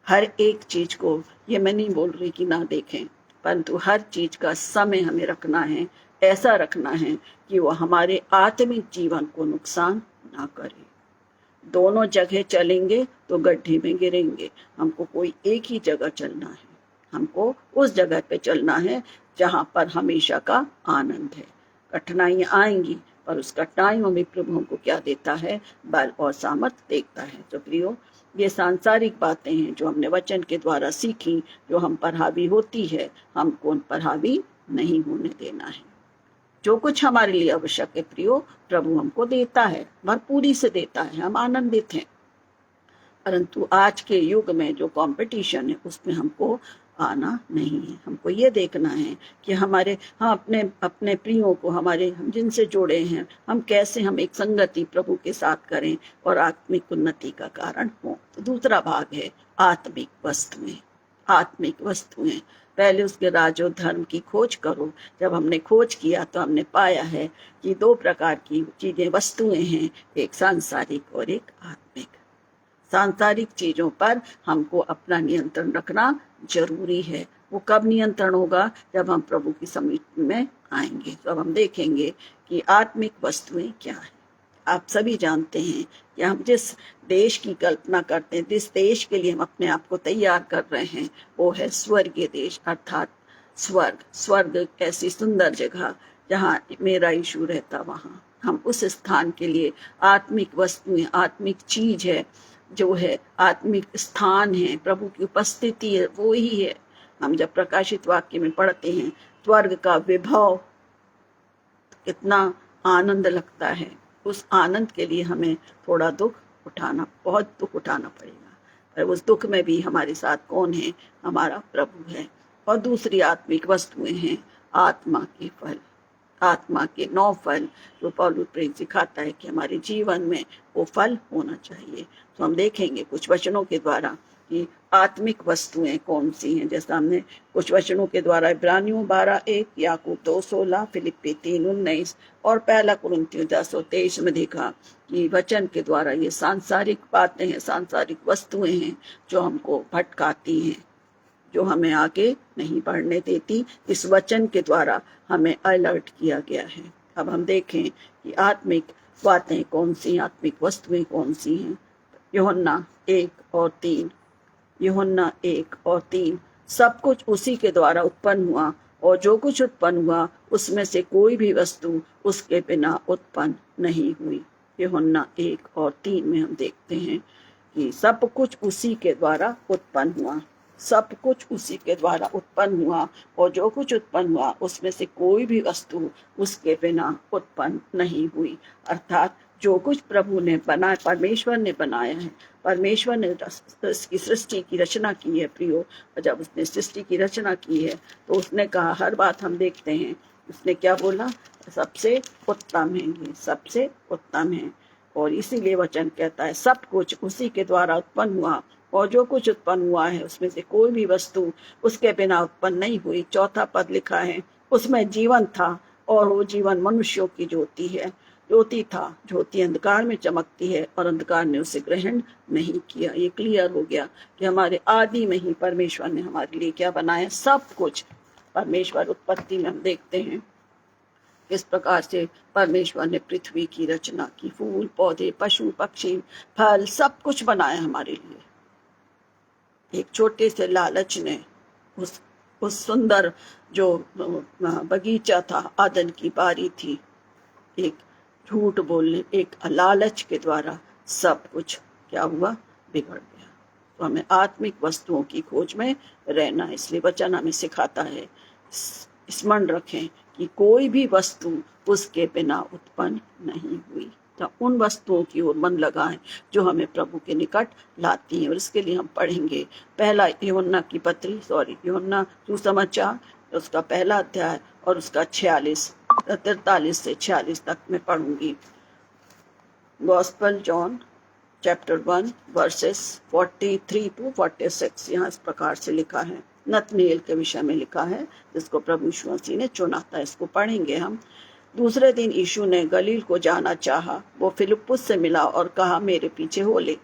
हर एक चीज को, ये मैं नहीं बोल रही कि ना देखें, परंतु हर चीज का समय हमें रखना है, ऐसा रखना है कि वो हमारे आत्मिक जीवन को नुकसान ना करे। दोनों जगह चलेंगे तो गड्ढे में गिरेंगे। हमको कोई एक ही जगह चलना है, हमको उस जगह पे चलना है जहां पर हमेशा का आनंद है। कठिनाइयां आएंगी, पर उस कठिनाइयों में प्रभु हमको क्या देता है, बल और सामर्थ देता है। तो प्रियो, ये सांसारिक बातें हैं जो हमने वचन के द्वारा सीखी, जो हम पर हावी होती है, हमको उन पर हावी नहीं होने देना है। जो कुछ हमारे लिए आवश्यक है प्रियो, प्रभु हमको देता है, भरपूरी से देता है, हम आनंदित हैं। परंतु आज के युग में जो कंपटीशन है उसमें हमको आना नहीं है। हमको ये देखना है कि हम अपने प्रियों को, हम जिनसे जुड़े हैं, हम कैसे हम एक संगति प्रभु के साथ करें और आत्मिक उन्नति का कारण हो। तो दूसरा भाग है आत्मिक वस्तुएं। पहले उसके राज और धर्म की खोज करो। जब हमने खोज किया तो हमने पाया है कि 2 प्रकार की चीजें, वस्तुएं हैं, एक सांसारिक और एक आत्मिक। सांसारिक चीजों पर हमको अपना नियंत्रण रखना जरूरी है। वो कब नियंत्रण होगा, जब हम प्रभु की समीप में आएंगे। तो अब हम देखेंगे कि आत्मिक वस्तुएं क्या है। आप सभी जानते हैं कि हम जिस देश की कल्पना करते हैं, जिस देश के लिए हम अपने आप को तैयार कर रहे हैं, वो है स्वर्गीय देश, अर्थात स्वर्ग ऐसी सुंदर जगह जहाँ मेरा यीशु रहता, वहाँ हम उस स्थान के लिए आत्मिक वस्तुएं, आत्मिक चीज है, जो है आत्मिक स्थान है, प्रभु की उपस्थिति है, वो ही है। हम जब प्रकाशित वाक्य में पढ़ते हैं स्वर्ग का विभव, कितना आनंद लगता है। उस आनंद के लिए हमें थोड़ा दुख उठाना, बहुत दुख उठाना पड़ेगा। पर उस दुख में भी हमारे साथ कौन है? हमारा प्रभु है। और दूसरी आत्मिक वस्तुएं हैं आत्मा के फल, आत्मा के 9 फल जो पौलुस प्रेरित सिखाता है कि हमारे जीवन में वो फल होना चाहिए। तो हम देखेंगे कुछ वचनों के द्वारा कि आत्मिक वस्तुएं कौन सी हैं। जैसा हमने कुछ वचनों के द्वारा इब्रानियों 12:1, याकूब 2:16, फिलिप्पी 3:19 और 1 कुरिन्थियों 10:23 में देखा कि वचन के द्वारा ये सांसारिक बातें हैं, सांसारिक वस्तुएं हैं जो हमको भटकाती हैं, जो हमें आगे नहीं बढ़ने देती। इस वचन के द्वारा हमें अलर्ट किया गया है। अब हम देखें कि आत्मिक बातें कौन सी, आत्मिक वस्तुएं कौन सी हैं। यूहन्ना 1 और 3, यूहन्ना 1 और 3, सब कुछ उसी के द्वारा उत्पन्न हुआ और जो कुछ उत्पन्न हुआ उसमें से कोई भी वस्तु उसके बिना उत्पन्न नहीं हुई। यूहन्ना 1 और 3 में हम देखते हैं कि सब कुछ उसी के द्वारा उत्पन्न हुआ, सब कुछ उसी के द्वारा उत्पन्न हुआ और जो कुछ उत्पन्न हुआ उसमें से कोई भी वस्तु उसके बिना उत्पन्न नहीं हुई। अर्थात जो कुछ प्रभु ने बनाया, परमेश्वर ने बनाया है, परमेश्वर ने इसकी सृष्टि की रचना की है प्रियो। और जब उसने सृष्टि की रचना की है तो उसने कहा, हर बात हम देखते हैं, उसने क्या बोला? सबसे उत्तम है, ये सबसे उत्तम है। और इसीलिए वचन कहता है सब कुछ उसी के द्वारा उत्पन्न हुआ और जो कुछ उत्पन्न हुआ है उसमें से कोई भी वस्तु उसके बिना उत्पन्न नहीं हुई। चौथा पद लिखा है, उसमें जीवन था और वो जीवन मनुष्यों की ज्योति है। ज्योति था, ज्योति अंधकार में चमकती है और अंधकार ने उसे ग्रहण नहीं किया। ये क्लियर हो गया कि हमारे आदि में ही परमेश्वर ने हमारे लिए क्या बनाया? सब कुछ। परमेश्वर उत्पत्ति में हम देखते हैं इस प्रकार से परमेश्वर ने पृथ्वी की रचना की, फूल पौधे पशु पक्षी फल सब कुछ बनाया हमारे लिए। एक छोटे से लालच ने उस सुंदर जो बगीचा था, आदन की बारी थी, एक झूठ बोलने, एक लालच के द्वारा सब कुछ क्या हुआ? बिगड़ गया। तो हमें आत्मिक वस्तुओं की खोज में रहना है। इसलिए वचन हमें सिखाता है, स्मरण रखें कि कोई भी वस्तु उसके बिना उत्पन्न नहीं हुई। तो उन वस्तुओं की ओर मन लगाएं जो हमें प्रभु के निकट लाती हैं। और इसके लिए हम पढ़ेंगे पहला यूहन्ना की पत्री, यूहन्ना सुसमाचार, उसका पहला अध्याय और उसका 43 से 46 तक मैं पढ़ूंगी। Gospel John chapter 1 verses 43 to 46 यहाँ इस प्रकार से लिखा है। नतनेल के विषय में लिखा है जिसको प्रभु यीशु मसीह ने चुना था। इसको पढ़ेंगे हम। दूसरे दिन यीशु ने गलील को जाना चाहा। वो फिलिप्पुस से मिला और कहा, मेरे पीछे हो ले।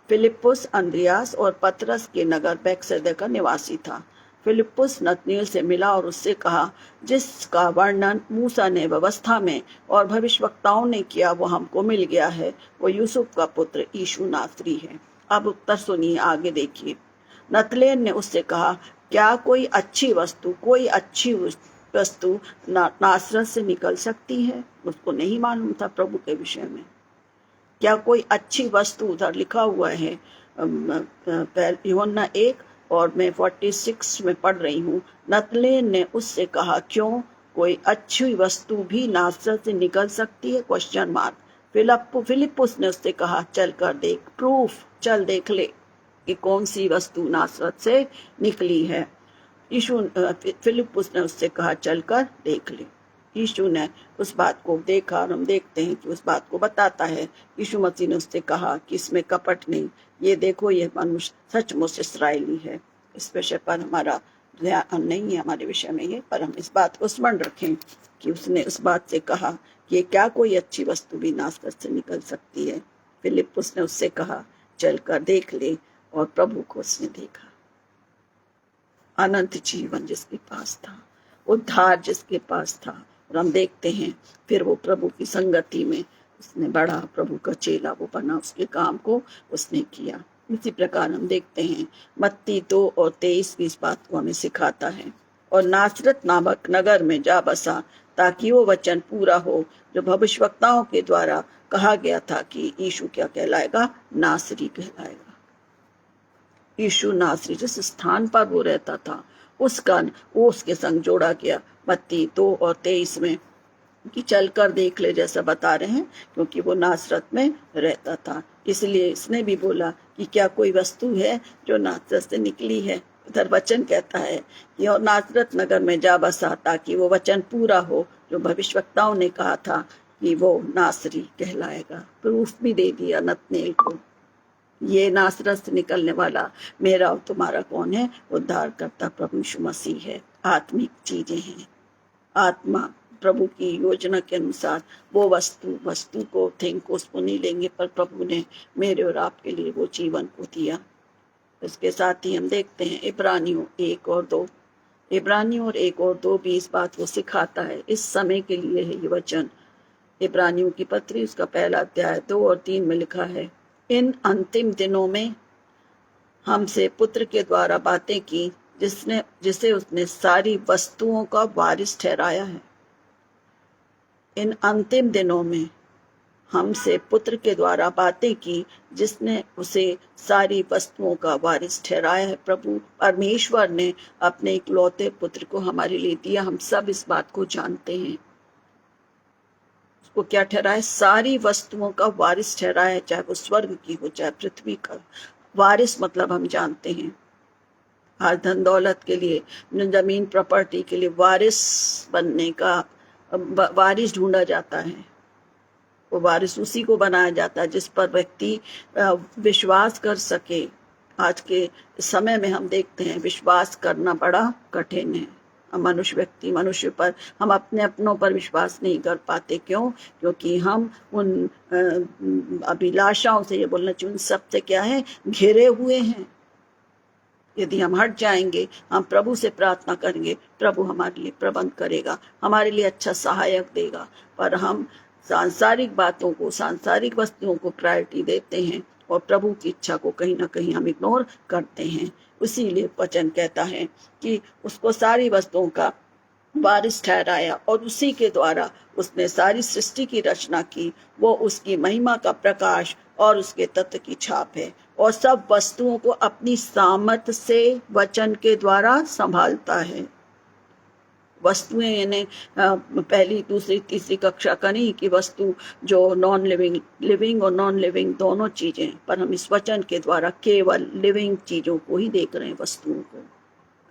फिलिप्पुस अंद्रियास और पतरस के नगर बैतसैदा का निवासी था। फिलिप्पुस नतनेल से मिला और उससे कहा, जिसका वर्णन मूसा ने व्यवस्था में और भविष्यवक्ताओं ने किया वो हमको मिल गया है। वो यूसुफ का पुत्र यीशु नासरी है। अब उत्तर सुनिए, आगे देखिए। नतनेल ने उससे कहा, क्या कोई अच्छी वस्तु नासरत से निकल सकती है? उसको नहीं मालूम था प्रभु के विषय में। क्या कोई अच्छी वस्तु, उधर लिखा हुआ है यूहन्ना 1 और मैं 46 में पढ़ रही हूँ। नतनेल ने उससे कहा, क्यों कोई अच्छी वस्तु भी नासरत से निकल सकती है? Question mark. फिलिप्पुस ने उससे कहा, चल कर देख, प्रूफ, चल देख ले कि कौन सी वस्तु नासरत से निकली है। फिलिप्पुस ने उससे कहा, चलकर देख ले। यीशु ने उस बात को देखा और हम देखते हैं कि उस बात को बताता है। यीशु मसीह ने उससे कहा कि इसमें कपट नहीं, ये देखो ये मनुष्य सचमुच इस्राएली है। इस विषय पर हमारा ध्यान नहीं है हमारे विषय में ये, पर हम इस बात को स्मरण रखें कि उसने उस बात से कहा कि क्या कोई अच्छी वस्तु भी नासरत से निकल सकती है। फिलिप्पुस ने उससे कहा, चल कर देख ले, और प्रभु को उसने देखा। अनंत जीवन जिसके पास था, उद्धार जिसके पास था। और हम देखते हैं फिर वो प्रभु की संगति में उसने बढ़ा, प्रभु का चेला वो बना, उसके काम को उसने किया। इसी प्रकार हम देखते हैं मत्ती 2 और 23 की इस बात को हमें सिखाता है। और नासरत नामक नगर में जा बसा ताकि वो वचन पूरा हो जो भविष्यवक्ताओं के द्वारा कहा गया था कि यीशु क्या कहलाएगा? नासरी कहलाएगा। यीशु नासरी, जिस स्थान पर वो रहता था उसके संग जोड़ा गया। मत्ती 2 और 23 में कि चल कर देख ले, जैसा बता रहे हैं, क्योंकि वो नासरत में रहता था। इसलिए इसने भी बोला कि क्या कोई वस्तु है जो नासरत से निकली है। इधर वचन कहता है कि और नासरत नगर में जा बसा, ताकि वो वचन पूरा हो जो भविष्यवक्ताओं ने कहा था कि वो नासरी कहलाएगा। प्रूफ भी दे दिया नतनेल को, ये नासरत से निकलने वाला मेरा और तुम्हारा कौन है? उद्धारकर्ता प्रभु यीशु मसीह है। आत्मिक चीजें हैं, आत्मा प्रभु की योजना के अनुसार वो वस्तु को, थिंग को, उसको नहीं लेंगे, पर प्रभु ने मेरे और आपके लिए वो जीवन को दिया। इसके साथ ही हम देखते हैं इब्रानियों 1 और 2, इब्रानियों 1 और 2 भी इस बात को सिखाता है। इस समय के लिए है ये वचन। इब्रानियों की पत्री उसका पहला अध्याय 2 और 3 में लिखा है, इन अंतिम दिनों में हमसे पुत्र के द्वारा बातें की, जिसे उसने सारी वस्तुओं का वारिस ठहराया है। इन अंतिम दिनों में हमसे पुत्र के द्वारा बातें की, जिसने उसे सारी वस्तुओं का वारिस ठहराया है। प्रभु परमेश्वर ने अपने इकलौते पुत्र को हमारे लिए दिया। हम सब इस बात को जानते हैं। उसको क्या ठहराया? सारी वस्तुओं का वारिस ठहराया, चाहे वो स्वर्ग की हो चाहे पृथ्वी का। वारिस मतलब हम जानते हैं, आज धन दौलत के लिए, जमीन प्रॉपर्टी के लिए वारिस बनने का वारिस ढूंढा जाता है। वो वारिस उसी को बनाया जाता है जिस पर व्यक्ति विश्वास कर सके। आज के समय में हम देखते हैं विश्वास करना बड़ा कठिन है। मनुष्य पर हम अपनों पर विश्वास नहीं कर पाते। क्यों? क्योंकि हम उन अभिलाषाओं से, ये बोलना चाहिए, उन सब से क्या है, घिरे हुए हैं। यदि हम हट जाएंगे, हम प्रभु से प्रार्थना करेंगे, प्रभु हमारे लिए प्रबंध करेगा, हमारे लिए अच्छा सहायक देगा। पर हम सांसारिक बातों को, सांसारिक वस्तुओं को प्रायोरिटी देते हैं और प्रभु की इच्छा को कहीं ना कहीं हम इग्नोर करते हैं। इसीलिए वचन कहता है कि उसको सारी वस्तुओं का वारिस ठहराया और उसी के द्वारा उसने सारी सृष्टि की रचना की। वो उसकी महिमा का प्रकाश और उसके तत्व की छाप है, और सब वस्तुओं को अपनी सामर्थ से वचन के द्वारा संभालता है। वस्तुएं यानी पहली, दूसरी, तीसरी कक्षा का नहीं कि वस्तु जो नॉन लिविंग, लिविंग और नॉन लिविंग दोनों चीजें, पर हम इस वचन के द्वारा केवल लिविंग चीजों को ही देख रहे हैं, वस्तुओं को।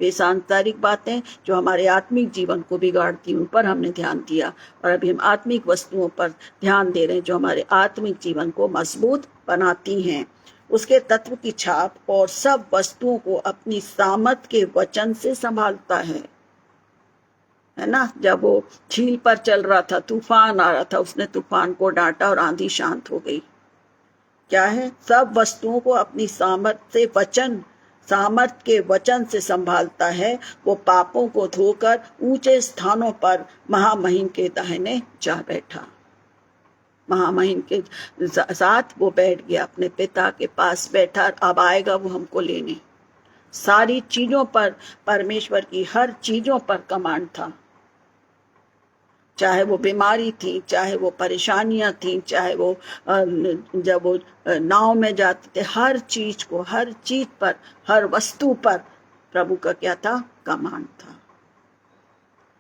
वे सांसारिक बातें जो हमारे आत्मिक जीवन को बिगाड़ती, उन पर हमने ध्यान दिया, और अभी हम आत्मिक वस्तुओं पर ध्यान दे रहे हैं जो हमारे आत्मिक जीवन को मजबूत बनाती हैं। उसके तत्व की छाप और सब वस्तुओं को अपनी सामर्थ के वचन से संभालता है ना। जब वो झील पर चल रहा था, तूफान आ रहा था, उसने तूफान को डांटा और आंधी शांत हो गई। क्या है? सब वस्तुओं को अपनी सामर्थ के वचन से संभालता है। वो पापों को धोकर ऊंचे स्थानों पर महामहिम के दाहिने जा बैठा। महामहिम के साथ वो बैठ गया, अपने पिता के पास बैठा। अब आएगा वो हमको लेने। सारी चीजों पर, परमेश्वर की हर चीजों पर कमांड था। चाहे वो बीमारी थी, चाहे वो परेशानियां थी, चाहे वो जब वो नाव में जाते थे, हर चीज पर, हर वस्तु पर प्रभु का क्या था? कमांड था।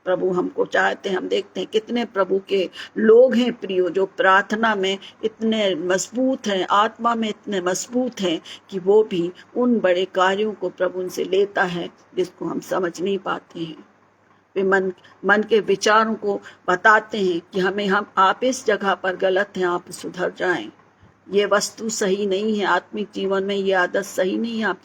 प्रभु हमको चाहते हैं। हम देखते हैं कितने प्रभु के लोग हैं प्रियो, जो प्रार्थना में इतने मजबूत हैं, आत्मा में इतने मजबूत हैं कि वो भी उन बड़े कार्यों को प्रभु उनसे लेता है जिसको हम समझ नहीं पाते हैं। वे मन के विचारों को बताते हैं कि आप इस जगह पर गलत हैं, आप सुधर जाएं। ये वस्तु सही नहीं है, आत्मिक जीवन में ये आदत सही नहीं है। आप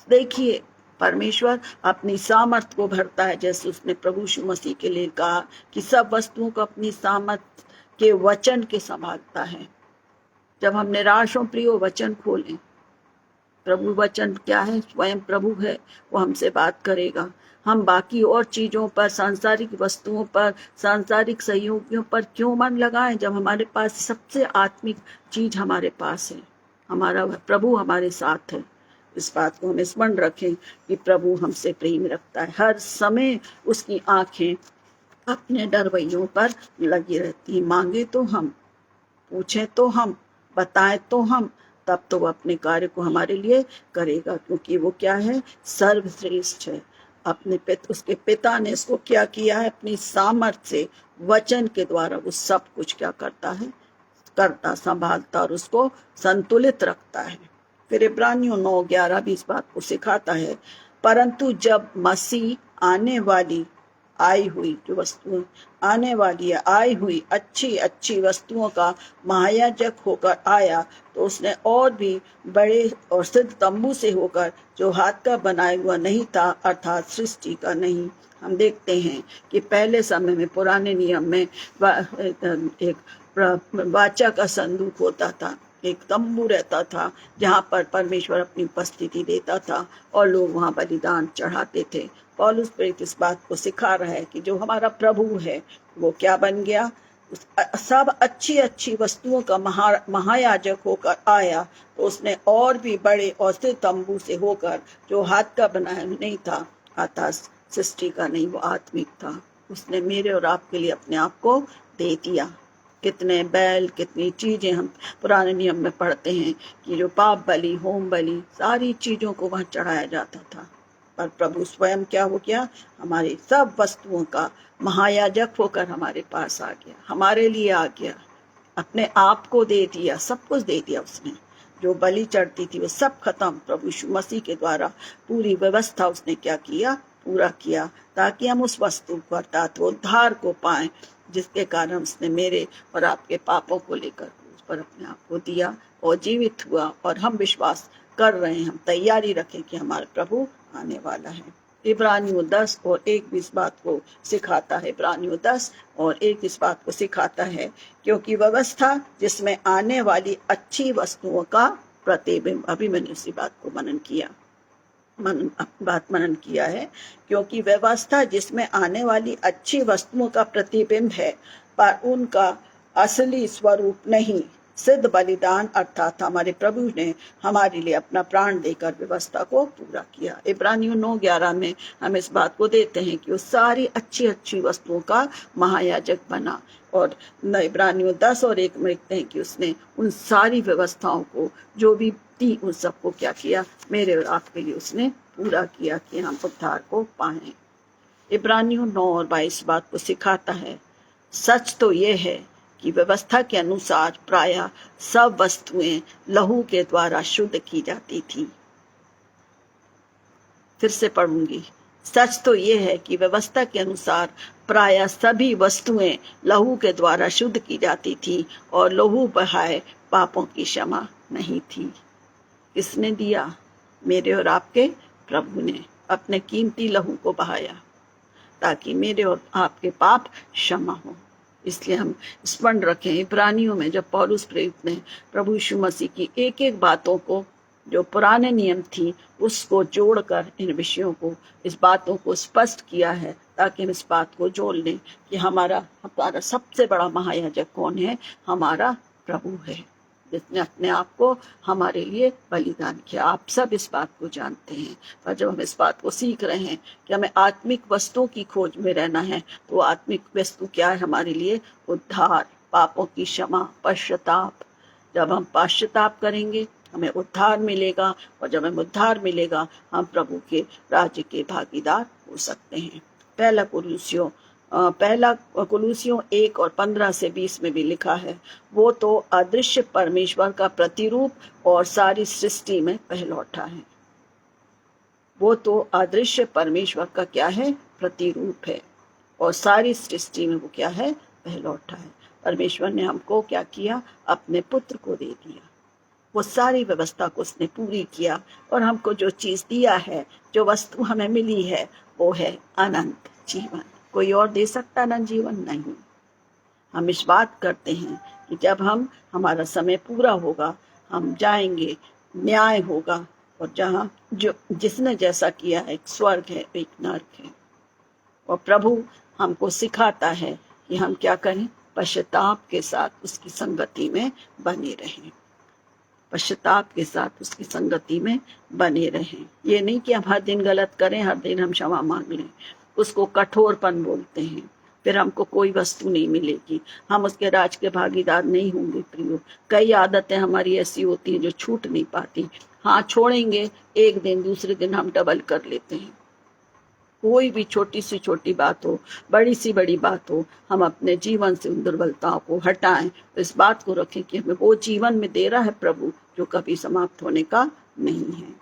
देखिए, परमेश्वर अपनी सामर्थ को भरता है, जैसे उसने प्रभु यीशु मसीह के लिए कहा कि सब वस्तुओं को अपनी सामर्थ के वचन के संभालता है। जब हम निराश हो प्रियो, वचन खोलें। प्रभु वचन क्या है? स्वयं प्रभु है, वो हमसे बात करेगा। हम बाकी और चीजों पर, सांसारिक वस्तुओं पर, सांसारिक सहयोगियों पर क्यों मन लगाएं, जब हमारे पास सबसे आत्मिक चीज हमारे पास है। हमारा प्रभु हमारे साथ है। इस बात को हम स्मरण रखें कि प्रभु हमसे प्रेम रखता है। हर समय उसकी आंखें अपने डरवैयों पर लगी रहती हैं। मांगे तो हम, पूछें तो हम, बताएं तो हम, तब तो वो अपने कार्य को हमारे लिए करेगा, क्योंकि वो क्या है? सर्वश्रेष्ठ है। उसके पिता ने इसको क्या किया है, अपनी सामर्थ्य से वचन के द्वारा वो सब कुछ क्या करता है, करता, संभालता और उसको संतुलित रखता है। फिर इब्रानियों 9:11 भी इस बात को सिखाता है, परंतु जब मसीह आने वाली आई हुई जो वस्तु आने वाली है, आई हुई अच्छी अच्छी वस्तुओं का महायाजक होकर आया, तो उसने और भी बड़े और सिद्ध तंबू से होकर, जो हाथ का बनाया हुआ नहीं था, अर्थात सृष्टि का नहीं। हम देखते हैं कि पहले समय में, पुराने नियम में एक वाचा का संदूक होता था, एक तंबू रहता था जहाँ पर परमेश्वर अपनी उपस्थिति देता था और लोग वहाँ बलिदान चढ़ाते थे। पौलुस प्रेरित इस बात को सिखा रहा है कि जो हमारा प्रभु है वो क्या बन गया, सब अच्छी अच्छी वस्तुओं का महायाजक होकर आया, तो उसने और भी बड़े और स्थिर तंबू से होकर, जो हाथ का बनाया नहीं था, अर्थात सृष्टि का नहीं, वो आत्मिक था, उसने मेरे और आपके लिए अपने आप को दे दिया। कितने बैल, कितनी चीजें हम पुराने नियम में पढ़ते हैं कि जो पाप बलि, होम बलि, सारी चीजों को वहां चढ़ाया जाता था, पर प्रभु स्वयं क्या हो गया, हमारी सब वस्तुओं का महायाजक होकर हमारे पास आ गया, हमारे लिए आ गया, अपने आप को दे दिया, सब कुछ दे दिया उसने। जो बलि चढ़ती थी वो सब खत्म, प्रभु यीशु मसीह के द्वारा पूरी व्यवस्था उसने क्या किया, पूरा किया, ताकि हम उस वस्तु को, अर्थात वो उद्धार को पाएं, जिसके कारण उसने मेरे और आपके पापों को लेकर उस पर अपने आप को दिया और जीवित हुआ। और हम विश्वास कर रहे हैं, हम तैयारी रखें कि हमारा प्रभु आने वाला है। इब्रानियों 10:1 इस बात को सिखाता है, इब्रानियों 10:1 इस बात को सिखाता है, क्योंकि व्यवस्था जिसमें आने वाली अच्छी वस्तुओं का प्रतिबिंब, अभी मैंने उसी बात को मनन किया है, क्योंकि व्यवस्था जिसमें आने वाली अच्छी वस्तुओं का प्रतिबिंब है, पर उनका असली स्वरूप नहीं। सिद्ध बलिदान अर्थात हमारे प्रभु ने हमारे लिए अपना प्राण देकर व्यवस्था को पूरा किया। इब्रानियों 9:11 में हम इस बात को देते हैं कि वो सारी अच्छी अच्छी वस्तुओं का महायाजक बना, और इब्रानियों 10:1 में लिखते हैं कि उसने उन सारी व्यवस्थाओं को जो भी थी उन सबको क्या किया, मेरे और आपके लिए उसने पूरा किया कि हम उद्धार को पाएं। इब्रानियों 9:22 बात को सिखाता है, सच तो ये है कि व्यवस्था के अनुसार प्रायः सब वस्तुएं लहू के द्वारा शुद्ध की जाती थी। फिर से पढ़ूंगी, सच तो ये है कि व्यवस्था के अनुसार प्रायः सभी वस्तुएं लहू के द्वारा शुद्ध की जाती थी, और लहू बहाए पापों की क्षमा नहीं थी। किसने दिया? मेरे और आपके प्रभु ने अपने कीमती लहू को बहाया, ताकि मेरे और आपके पाप क्षमा हो। इसलिए हम स्मरण रखें, इब्रानियों में जब पौलुस प्रेरित ने प्रभु यीशु मसीह की एक एक बातों को, जो पुराने नियम थी, उसको जोड़कर इन विषयों को, इस बातों को स्पष्ट किया है, ताकि हम इस बात को जोड़ लें कि हमारा सबसे बड़ा महायाजक कौन है? हमारा प्रभु है, जिसने अपने आप को हमारे लिए बलिदान किया। आप सब इस बात को जानते हैं, पर जब हम इस बात को सीख रहे हैं कि हमें आत्मिक वस्तुओं की खोज में रहना है, तो आत्मिक वस्तु क्या है हमारे लिए? उद्धार, पापों की क्षमा, पश्चाताप। जब हम पश्चाताप करेंगे हमें उद्धार मिलेगा, और जब हमें उद्धार मिलेगा हम प्रभु के राज्य के भागीदार हो सकते हैं। पहला कुलूसियों 1:15-20 में भी लिखा है, वो तो अदृश्य परमेश्वर का प्रतिरूप और सारी सृष्टि में पहलौठा है। वो तो अदृश्य परमेश्वर का क्या है? प्रतिरूप है, और सारी सृष्टि में वो क्या है? पहलौठा है। परमेश्वर ने हमको क्या किया? अपने पुत्र को दे दिया। वो सारी व्यवस्था को उसने पूरी किया, और हमको जो चीज दिया है, जो वस्तु हमें मिली है, वो है अनंत जीवन। कोई और दे सकता अनंत जीवन? नहीं। हम इस बात करते हैं कि जब हमारा समय पूरा होगा, हम जाएंगे, न्याय होगा, और जहाँ जो जिसने जैसा किया है, एक स्वर्ग है, एक नरक है। और प्रभु हमको सिखाता है कि हम क्या करें? पश्चाताप के साथ उसकी संगति में बने रहें। पश्चाताप के साथ उसकी संगति में बने रहें। ये नहीं कि हम हर दिन गलत करें, हर दिन हम क्षमा मांग लें। उसको कठोरपन बोलते हैं। फिर हमको कोई वस्तु नहीं मिलेगी, हम उसके राज के भागीदार नहीं होंगे। प्रियो, कई आदतें हमारी ऐसी होती हैं जो छूट नहीं पाती। हाँ, छोड़ेंगे एक दिन, दूसरे दिन हम डबल कर लेते हैं। कोई भी छोटी सी छोटी बात हो, बड़ी सी बड़ी बात हो, हम अपने जीवन से उन दुर्बलताओं को हटाएं। तो इस बात को रखें कि हमें वो जीवन में दे रहा है प्रभु जो कभी समाप्त होने का नहीं है।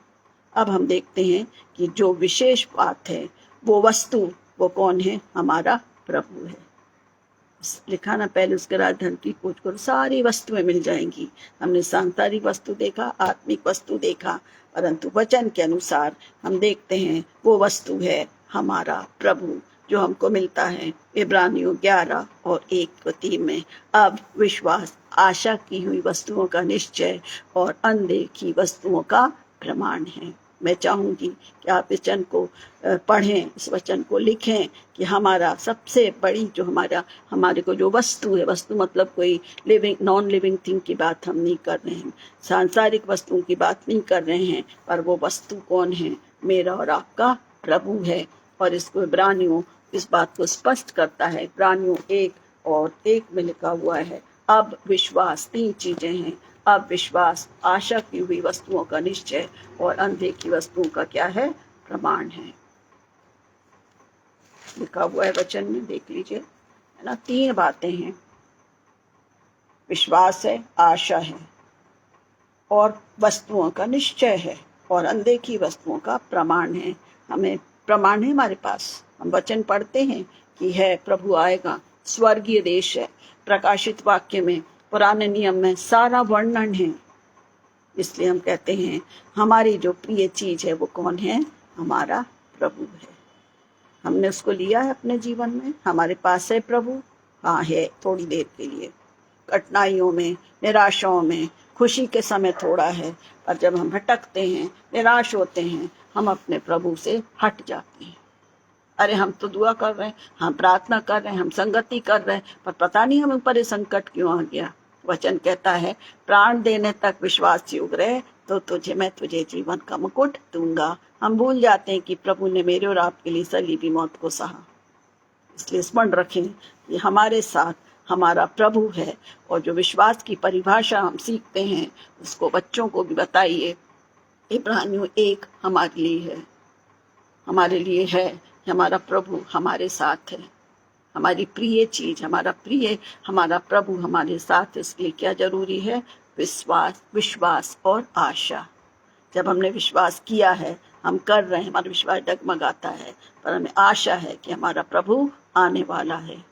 अब हम देखते हैं कि जो विशेष बात है, वो वस्तु, वो कौन है? हमारा प्रभु है। लिखा ना, पहले उसके बाद धन की खोज करो, सारी वस्तुएं मिल जाएंगी। हमने सांसारिक वस्तु देखा, आत्मिक वस्तु देखा, परंतु वचन के अनुसार हम देखते हैं वो वस्तु है हमारा प्रभु, जो हमको मिलता है इब्रानियों 11 और 1-3 में। अब विश्वास आशा की हुई वस्तुओं का निश्चय और अनदेखी वस्तुओं का प्रमाण है। मैं चाहूंगी कि आप इस वचन को पढ़ें, इस वचन को लिखें कि हमारा सबसे बड़ी जो हमारे को जो वस्तु है, वस्तु मतलब कोई लिविंग नॉन लिविंग थिंग की बात हम नहीं कर रहे हैं, सांसारिक वस्तुओं की बात नहीं कर रहे हैं, पर वो वस्तु कौन है? मेरा और आपका प्रभु है। और इसको इब्रानियों इस बात को स्पष्ट करता है। इब्रानियों 1:1 में लिखा हुआ है, अब विश्वास, 3 चीजें हैं। अब विश्वास आशा की हुई वस्तुओं का निश्चय और अनदेखी वस्तुओं का क्या है? प्रमाण है। लिखा हुआ है वचन में, देख लीजिए, है ना। 3 बातें हैं, विश्वास है, आशा है और वस्तुओं का निश्चय है, और अनदेखी वस्तुओं का प्रमाण है। हमें प्रमाण है हमारे पास, हम वचन पढ़ते हैं कि है प्रभु आएगा, स्वर्गीय देश है, प्रकाशित वाक्य में, पुराने नियम में सारा वर्णन है। इसलिए हम कहते हैं हमारी जो प्रिय चीज है वो कौन है? हमारा प्रभु है। हमने उसको लिया है अपने जीवन में, हमारे पास है प्रभु। हाँ है, थोड़ी देर के लिए, कठिनाइयों में, निराशाओं में, खुशी के समय थोड़ा है, पर जब हम भटकते हैं, निराश होते हैं, हम अपने प्रभु से हट जाते हैं। अरे हम तो दुआ कर रहे हैं, हम प्रार्थना कर रहे हैं, हम संगति कर रहे हैं, पर पता नहीं हम ऊपर ये संकट क्यों आ गया। वचन कहता है प्राण देने तक विश्वास युग रहे तो मैं तुझे जीवन का मुकुट दूंगा। हम भूल जाते हैं कि प्रभु ने मेरे और आपके लिए सलीबी मौत को सहा। इसलिए स्मरण रखें कि हमारे साथ हमारा प्रभु है, और जो विश्वास की परिभाषा हम सीखते हैं उसको बच्चों को भी बताइए। इब्रानियों 1 हमारे लिए है, हमारा प्रभु हमारे साथ है, हमारी प्रिय चीज, हमारा प्रभु हमारे साथ। इसलिए क्या जरूरी है? विश्वास और आशा। जब हमने विश्वास किया है, हम कर रहे हैं, हमारा विश्वास डगमगाता है, पर हमें आशा है कि हमारा प्रभु आने वाला है,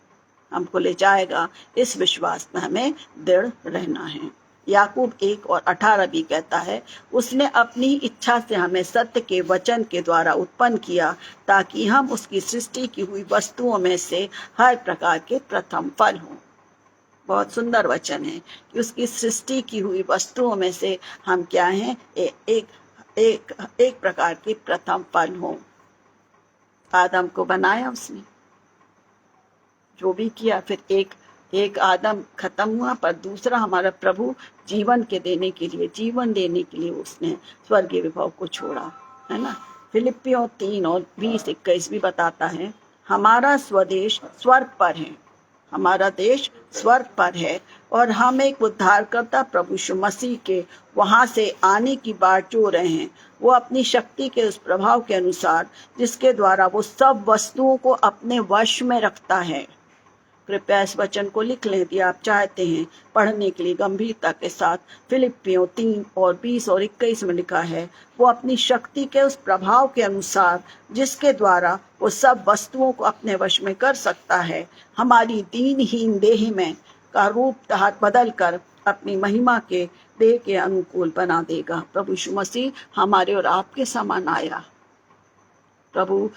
हमको ले जाएगा। इस विश्वास में हमें दृढ़ रहना है। याकूब 1:18 भी कहता है, उसने अपनी इच्छा से हमें सत्य के वचन के द्वारा उत्पन्न किया, ताकि हम उसकी सृष्टि की हुई वस्तुओं में से हर प्रकार के प्रथम फल हों। बहुत सुंदर वचन है कि उसकी सृष्टि की हुई वस्तुओं में से हम क्या हैं? एक प्रकार के प्रथम फल हों। आदम को बनाया उसने, जो भी किया, फिर एक आदम खत्म हुआ, पर दूसरा हमारा प्रभु जीवन देने के लिए उसने स्वर्गीय विभव को छोड़ा, है ना। फिलिपियों 3:20-21 भी बताता है, हमारा स्वदेश स्वर्ग पर है, हमारा देश स्वर्ग पर है, और हम एक उद्धारकर्ता प्रभु यीशु मसीह के वहां से आने की बाट जो रहे हैं। वो अपनी शक्ति के उस प्रभाव के अनुसार जिसके द्वारा वो सब वस्तुओं को अपने वश में रखता है। कृपया इस वचन को लिख लें यदि आप चाहते हैं पढ़ने के लिए गंभीरता के साथ। फिलिपियों 3:20 और 21 में लिखा है, वो अपनी शक्ति के उस प्रभाव के अनुसार जिसके द्वारा वो सब वस्तुओं को अपने वश में कर सकता है, हमारी दीनहीन देह में का रूप बदल कर अपनी महिमा के देह के अनुकूल बना देगा। प्रभु यीशु मसीह हमारे और आपके समान आया, प्रभु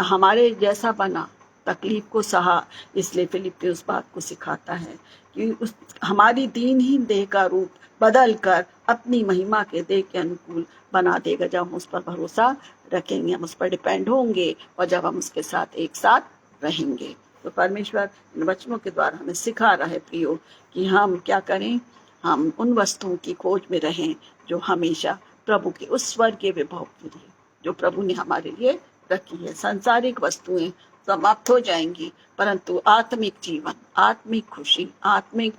हमारे जैसा बना, तकलीफ को सहा। इसलिए फिलिपियों उस बात को सिखाता है कि हमारी दीनहीन देह का रूप बदल कर अपनी महिमा के देह के अनुकूल बना देगा। जब हम उस पर भरोसा रखेंगे, हम उस पर डिपेंड होंगे, और जब हम उसके साथ एक साथ रहेंगे। तो परमेश्वर इन वचनों के द्वारा हमें सिखा रहा है प्रियो कि हम क्या करें, हम उन वस्तुओं की खोज में रहें जो हमेशा प्रभु के उस स्वर्गीय विभव के लिए, जो प्रभु ने हमारे लिए रखी है। सांसारिक वस्तुएं समाप्त हो जाएंगी, परंतु आत्मिक जीवन, आत्मिक खुशी, आत्मिक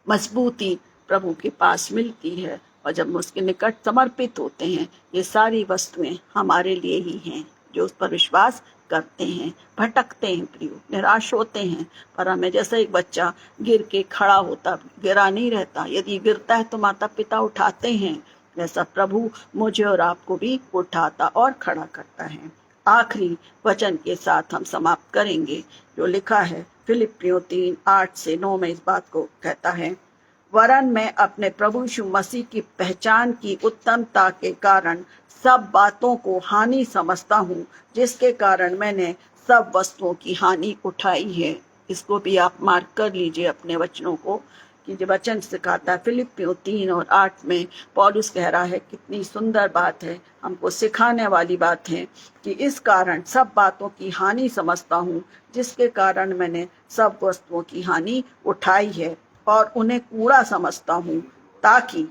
मजबूती प्रभु के पास मिलती है। और जब हम उसके निकट समर्पित होते हैं, ये सारी वस्तुएं हमारे लिए ही हैं, जो उस पर विश्वास करते हैं। भटकते हैं प्रियो, निराश होते हैं, पर हमें जैसा एक बच्चा गिर के खड़ा होता, गिरा नहीं रहता, यदि गिरता है तो माता पिता उठाते हैं, वैसा प्रभु मुझे और आपको भी उठाता और खड़ा करता है। आखिरी वचन के साथ हम समाप्त करेंगे, जो लिखा है फिलिपियों 3:8-9 में इस बात को कहता है, वरन मैं अपने प्रभु यीशु मसीह की पहचान की उत्तमता के कारण सब बातों को हानि समझता हूँ, जिसके कारण मैंने सब वस्तुओं की हानि उठाई है। इसको भी आप मार्क कर लीजिए अपने वचनों को, कि जो वचन सिखाता है फिलिपियों 3:8 में पौलुस कह रहा है, कितनी सुंदर बात है, हमको सिखाने वाली बात है कि इस कारण सब बातों की हानि समझता हूँ, जिसके कारण मैंने सब वस्तुओं की हानि उठाई है और उन्हें कूड़ा समझता हूँ, ताकि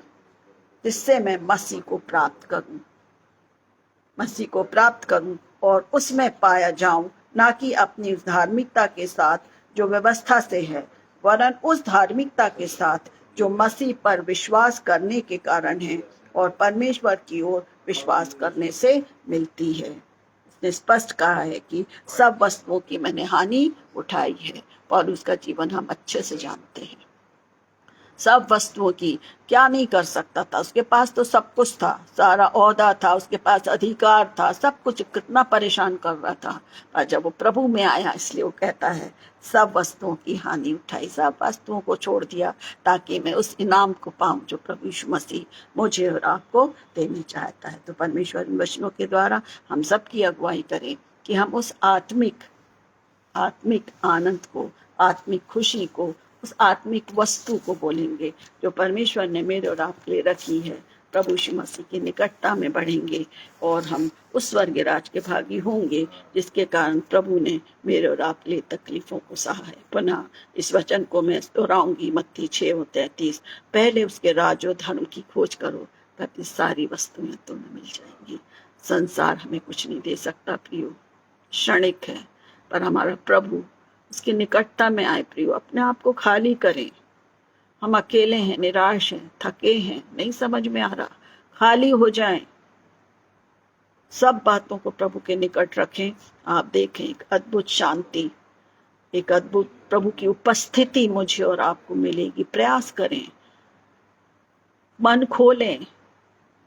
इससे मैं मसीह को प्राप्त करूं और उसमें पाया जाऊं, ना कि अपनी धार्मिकता के साथ जो व्यवस्था से है, वरन उस धार्मिकता के साथ जो मसीह पर विश्वास करने के कारण है और परमेश्वर की ओर विश्वास करने से मिलती है। इसने स्पष्ट कहा है कि सब वस्तुओं की मैंने हानि उठाई है। पौलुस का जीवन हम अच्छे से जानते हैं। सब वस्तुओं की क्या नहीं कर सकता था, उसके पास तो सब कुछ था, सारा ओहदा था, उसके पास अधिकार था, सब कुछ कितना परेशान कर रहा था, पर जब वो प्रभु में आया, इसलिए वो कहता है सब वस्तुओं की हानि उठाई, सब वस्तुओं को छोड़ दिया, ताकि मैं उस इनाम को पाऊं जो प्रभु यीशु मसीह मुझे और आपको देने चाहता है। तो परमेश्वर इन वचनों के द्वारा हम सबकी अगुवाई करें कि हम उस आत्मिक आनंद को, आत्मिक खुशी को, उस आत्मिक वस्तु को बोलेंगे जो परमेश्वर ने मेरे और आपके लिए रखी है। प्रभु यीशु मसीह की निकटता में बढ़ेंगे और हम उस स्वर्ग राज के भागी होंगे, जिसके कारण प्रभु ने मेरे और आपके लिए तकलीफों को सहा है। पुनः इस वचन को मैं दोहराऊंगी, मत्ती 6:33, पहले उसके राज और धर्म की खोज करो, तब सारी वस्तुएं तुम्हें मिल जाएंगी। संसार हमें कुछ नहीं दे सकता प्रियो, क्षणिक है, पर हमारा प्रभु उसकी निकटता में आए प्रियो, अपने आप को खाली करें। हम अकेले हैं, निराश हैं, थके हैं, नहीं समझ में आ रहा, खाली हो जाएं, सब बातों को प्रभु के निकट रखें। आप देखें एक अद्भुत शांति, एक अद्भुत प्रभु की उपस्थिति मुझे और आपको मिलेगी। प्रयास करें, मन खोलें,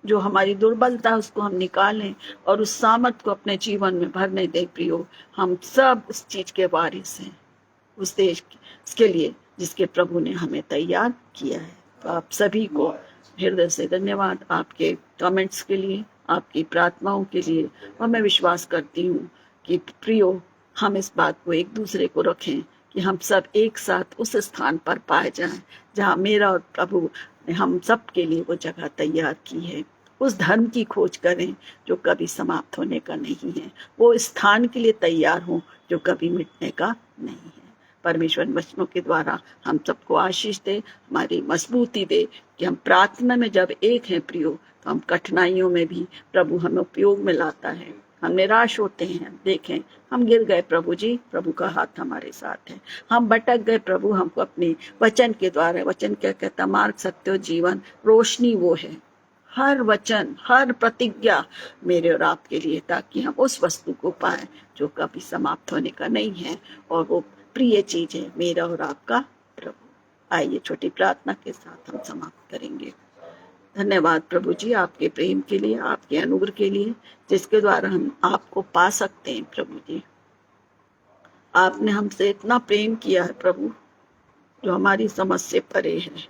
जो हमारी दुर्बलता है उसको हम निकालें और उस सामर्थ को अपने जीवन में भरने दें प्रियो। हम सब इस चीज के वारिस हैं, उस देश के लिए जिसके प्रभु ने हमें तैयार किया है। तो आप सभी को हृदय से धन्यवाद, आपके कमेंट्स के लिए, आपकी प्रार्थनाओं के लिए। और मैं विश्वास करती हूँ कि प्रियो, हम इस बात को एक दूसरे को रखें कि हम सब एक साथ उस स्थान पर पाए जाएं जहाँ मेरा और प्रभु ने हम सब के लिए वो जगह तैयार की है। उस धर्म की खोज करें जो कभी समाप्त होने का नहीं है, वो स्थान के लिए तैयार हो जो कभी मिटने का नहीं है। परमेश्वर वचनों के द्वारा हम सबको आशीष दे, हमारी मजबूती दे कि हम प्रार्थना में जब एक हैं प्रियो, तो हम कठिनाइयों में भी प्रभु हमें उपयोग में लाता है। हम निराश होते हैं, देखें हम गिर गए प्रभु जी, प्रभु का हाथ हमारे साथ है। हम भटक गए प्रभु, हमको अपने वचन के द्वारा, वचन क्या कहता, मार्ग, सत्य, जीवन, रोशनी वो है। हर वचन, हर प्रतिज्ञा मेरे और आपके लिए, ताकि हम उस वस्तु को पाएं जो कभी समाप्त होने का नहीं है, और वो प्रिय चीज है मेरा और आपका प्रभु। आइए छोटी प्रार्थना के साथ हम समाप्त करेंगे। धन्यवाद प्रभु जी आपके प्रेम के लिए, आपके अनुग्रह के लिए, जिसके द्वारा हम आपको पा सकते हैं। प्रभु जी, आपने हमसे इतना प्रेम किया है प्रभु, जो हमारी समझ से परे है।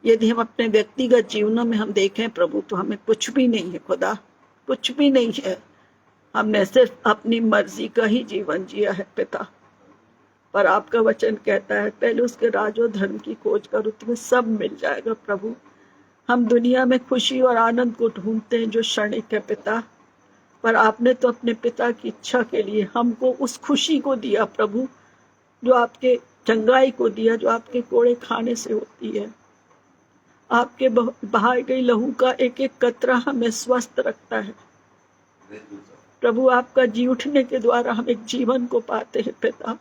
यदि हम अपने व्यक्तिगत जीवनों में हम देखें प्रभु, तो हमें कुछ भी नहीं है खुदा, कुछ भी नहीं है। हमने सिर्फ अपनी मर्जी का ही जीवन जिया है पिता। पर आपका वचन कहता है पहले उसके राज और धर्म की खोज करो, तुम्हें सब मिल जाएगा प्रभु। हम दुनिया में खुशी और आनंद को ढूंढते हैं जो क्षणिक है पिता, पर आपने तो अपने पिता की इच्छा के लिए हमको उस खुशी को दिया प्रभु, जो आपके चंगाई को दिया, जो आपके कोड़े खाने से होती है। आपके बहाए गई लहू का एक एक कतरा हमें स्वस्थ रखता है प्रभु। आपका जी उठने के द्वारा हम एक जीवन को पाते हैं पिता।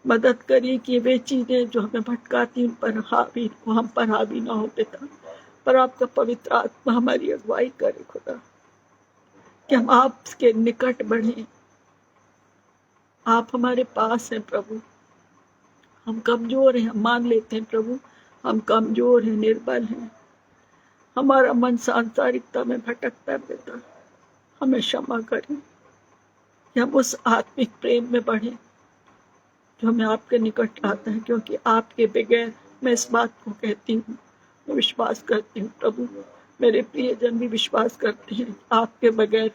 मदद करिए कि वे चीजें जो हमें भटकाती उन पर हावी, हम पर हावी ना हो पिता, पर आपका पवित्र आत्मा हमारी अगुवाई करे खुदा, कि हम आपके निकट बढ़े। आप हमारे पास हैं प्रभु। हम कमजोर हैं, हम मान लेते हैं प्रभु, हम कमजोर हैं, निर्बल हैं। हमारा मन सांसारिकता में भटकता है पिता, हमें क्षमा करें कि हम उस आत्मिक प्रेम में बढ़े जो हमें आपके निकट लाता है, क्योंकि आपके बगैर, मैं इस बात को कहती हूँ, मैं विश्वास करती हूँ प्रभु, मेरे प्रियजन भी विश्वास करते हैं, आपके बगैर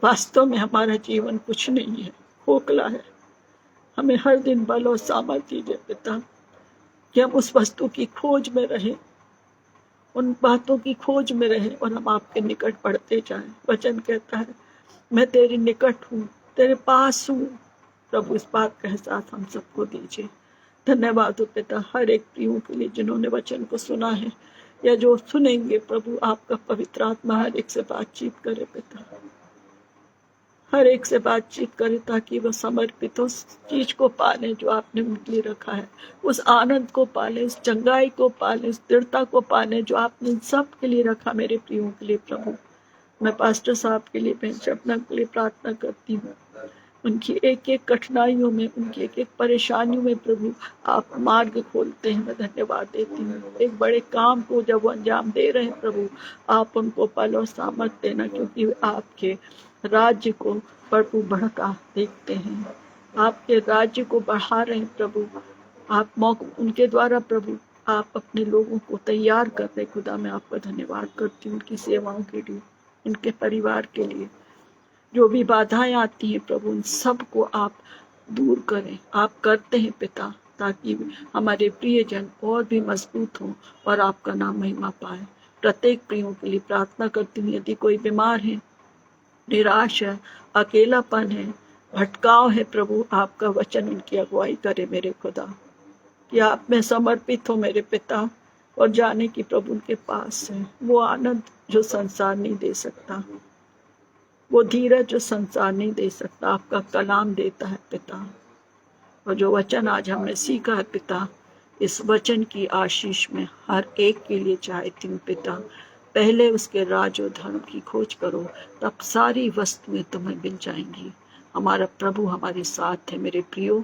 वास्तव में हमारा जीवन कुछ नहीं है, खोखला है। हमें हर दिन बल और सामर्थ्य दे पिता कि हम उस वस्तु की खोज में रहें, उन बातों की खोज में रहें और हम आपके निकट बढ़ते जाएं। वचन कहता है मैं तेरे निकट हूँ, तेरे पास हूँ। प्रभु इस बात का एहसास हम सबको दीजिए। धन्यवाद हो पिता हर एक प्रियों के लिए जिन्होंने वचन को सुना है या जो सुनेंगे। प्रभु आपका पवित्र आत्मा हर एक से बातचीत करे पिता, हर एक से बातचीत करे ताकि वह समर्पित उस चीज को पाले जो आपने उनके लिए रखा है, उस आनंद को पाले, उस चंगाई को पाले, उस दृढ़ता को पाले जो आपने सब के लिए रखा। मेरे प्रियों के लिए प्रभु, मैं पास्टर साहब के लिए, बहन शबनम के लिए प्रार्थना करती हूँ। उनकी एक एक कठिनाइयों में, उनकी एक एक परेशानियों में प्रभु आप मार्ग खोलते हैं। मैं धन्यवाद देती हूँ। एक बड़े काम को जब वो अंजाम दे रहे हैं प्रभु, आप उनको बल और सामर्थ्य देना, क्योंकि आपके राज्य को प्रभु बढ़ता देखते हैं, आपके राज्य को बढ़ा रहे हैं प्रभु। आप मौका उनके द्वारा प्रभु आप अपने लोगों को तैयार कर रहे। खुदा मैं आपका धन्यवाद करती हूँ उनकी सेवाओं के लिए, उनके परिवार के लिए। जो भी बाधाएं आती हैं प्रभु उन सब को आप दूर करें। आप करते हैं पिता ताकि हमारे प्रियजन और भी मजबूत हों और आपका नाम महिमा पाए। प्रत्येक प्रियों के लिए प्रार्थना करती हूँ। यदि कोई बीमार है, निराश है, अकेलापन है, भटकाव है, प्रभु आपका वचन उनकी अगुवाई करे मेरे खुदा, कि आप में समर्पित हो मेरे पिता, और जाने की प्रभु उनके पास है वो आनंद जो संसार नहीं दे सकता, वो धीरज जो संसार नहीं दे सकता, आपका कलाम देता है पिता। और जो वचन आज हमने सीखा है पिता, इस वचन की आशीष में हर एक के लिए चाहती हूँ पिता। पहले उसके राज और धर्म की खोज करो, तब सारी वस्तुएं तुम्हें मिल जाएंगी। हमारा प्रभु हमारे साथ है। मेरे प्रियो,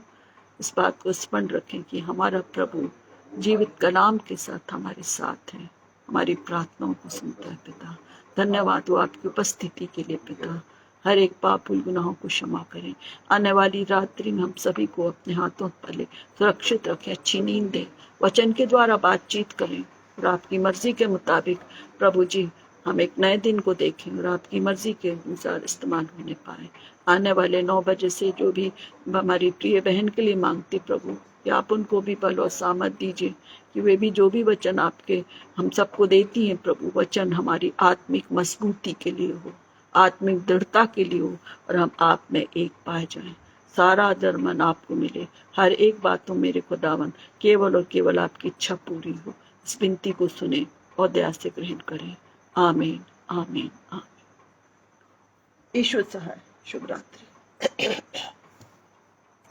इस बात को स्मरण रखें कि हमारा प्रभु जीवित कलाम के साथ हमारे साथ है, हमारी प्रार्थनाओं को सुनता है पिता। धन्यवाद हो आपकी उपस्थिति के लिए पिता। हर एक पाप भूल गुनाहों को क्षमा करें। आने वाली रात्रि में हम सभी को अपने हाथों तले सुरक्षित रखें, अच्छी नींद दें, वचन के द्वारा बातचीत करें और आपकी मर्जी के मुताबिक प्रभु जी हम एक नए दिन को देखें और आपकी मर्जी के अनुसार इस्तेमाल होने पाए। आने वाले 9 बजे से जो भी हमारी प्रिय बहन के लिए मांगती प्रभु, कि आप उनको भी बल और सामर्थ दीजिए कि वे भी जो भी वचन आपके हम सबको देती हैं प्रभु, वचन हमारी आत्मिक मजबूती के लिए हो, आत्मिक दृढ़ता के लिए हो और हम आप में एक पाए जाएं। सारा आदर मन आपको मिले। हर एक बातों मेरे खुदावन केवल और केवल आपकी इच्छा पूरी हो। इस विनती को सुने और दया से ग्रहण करें। आमीन आमीन आमीन। ईश्वर सहाय। शुभ रात्रि।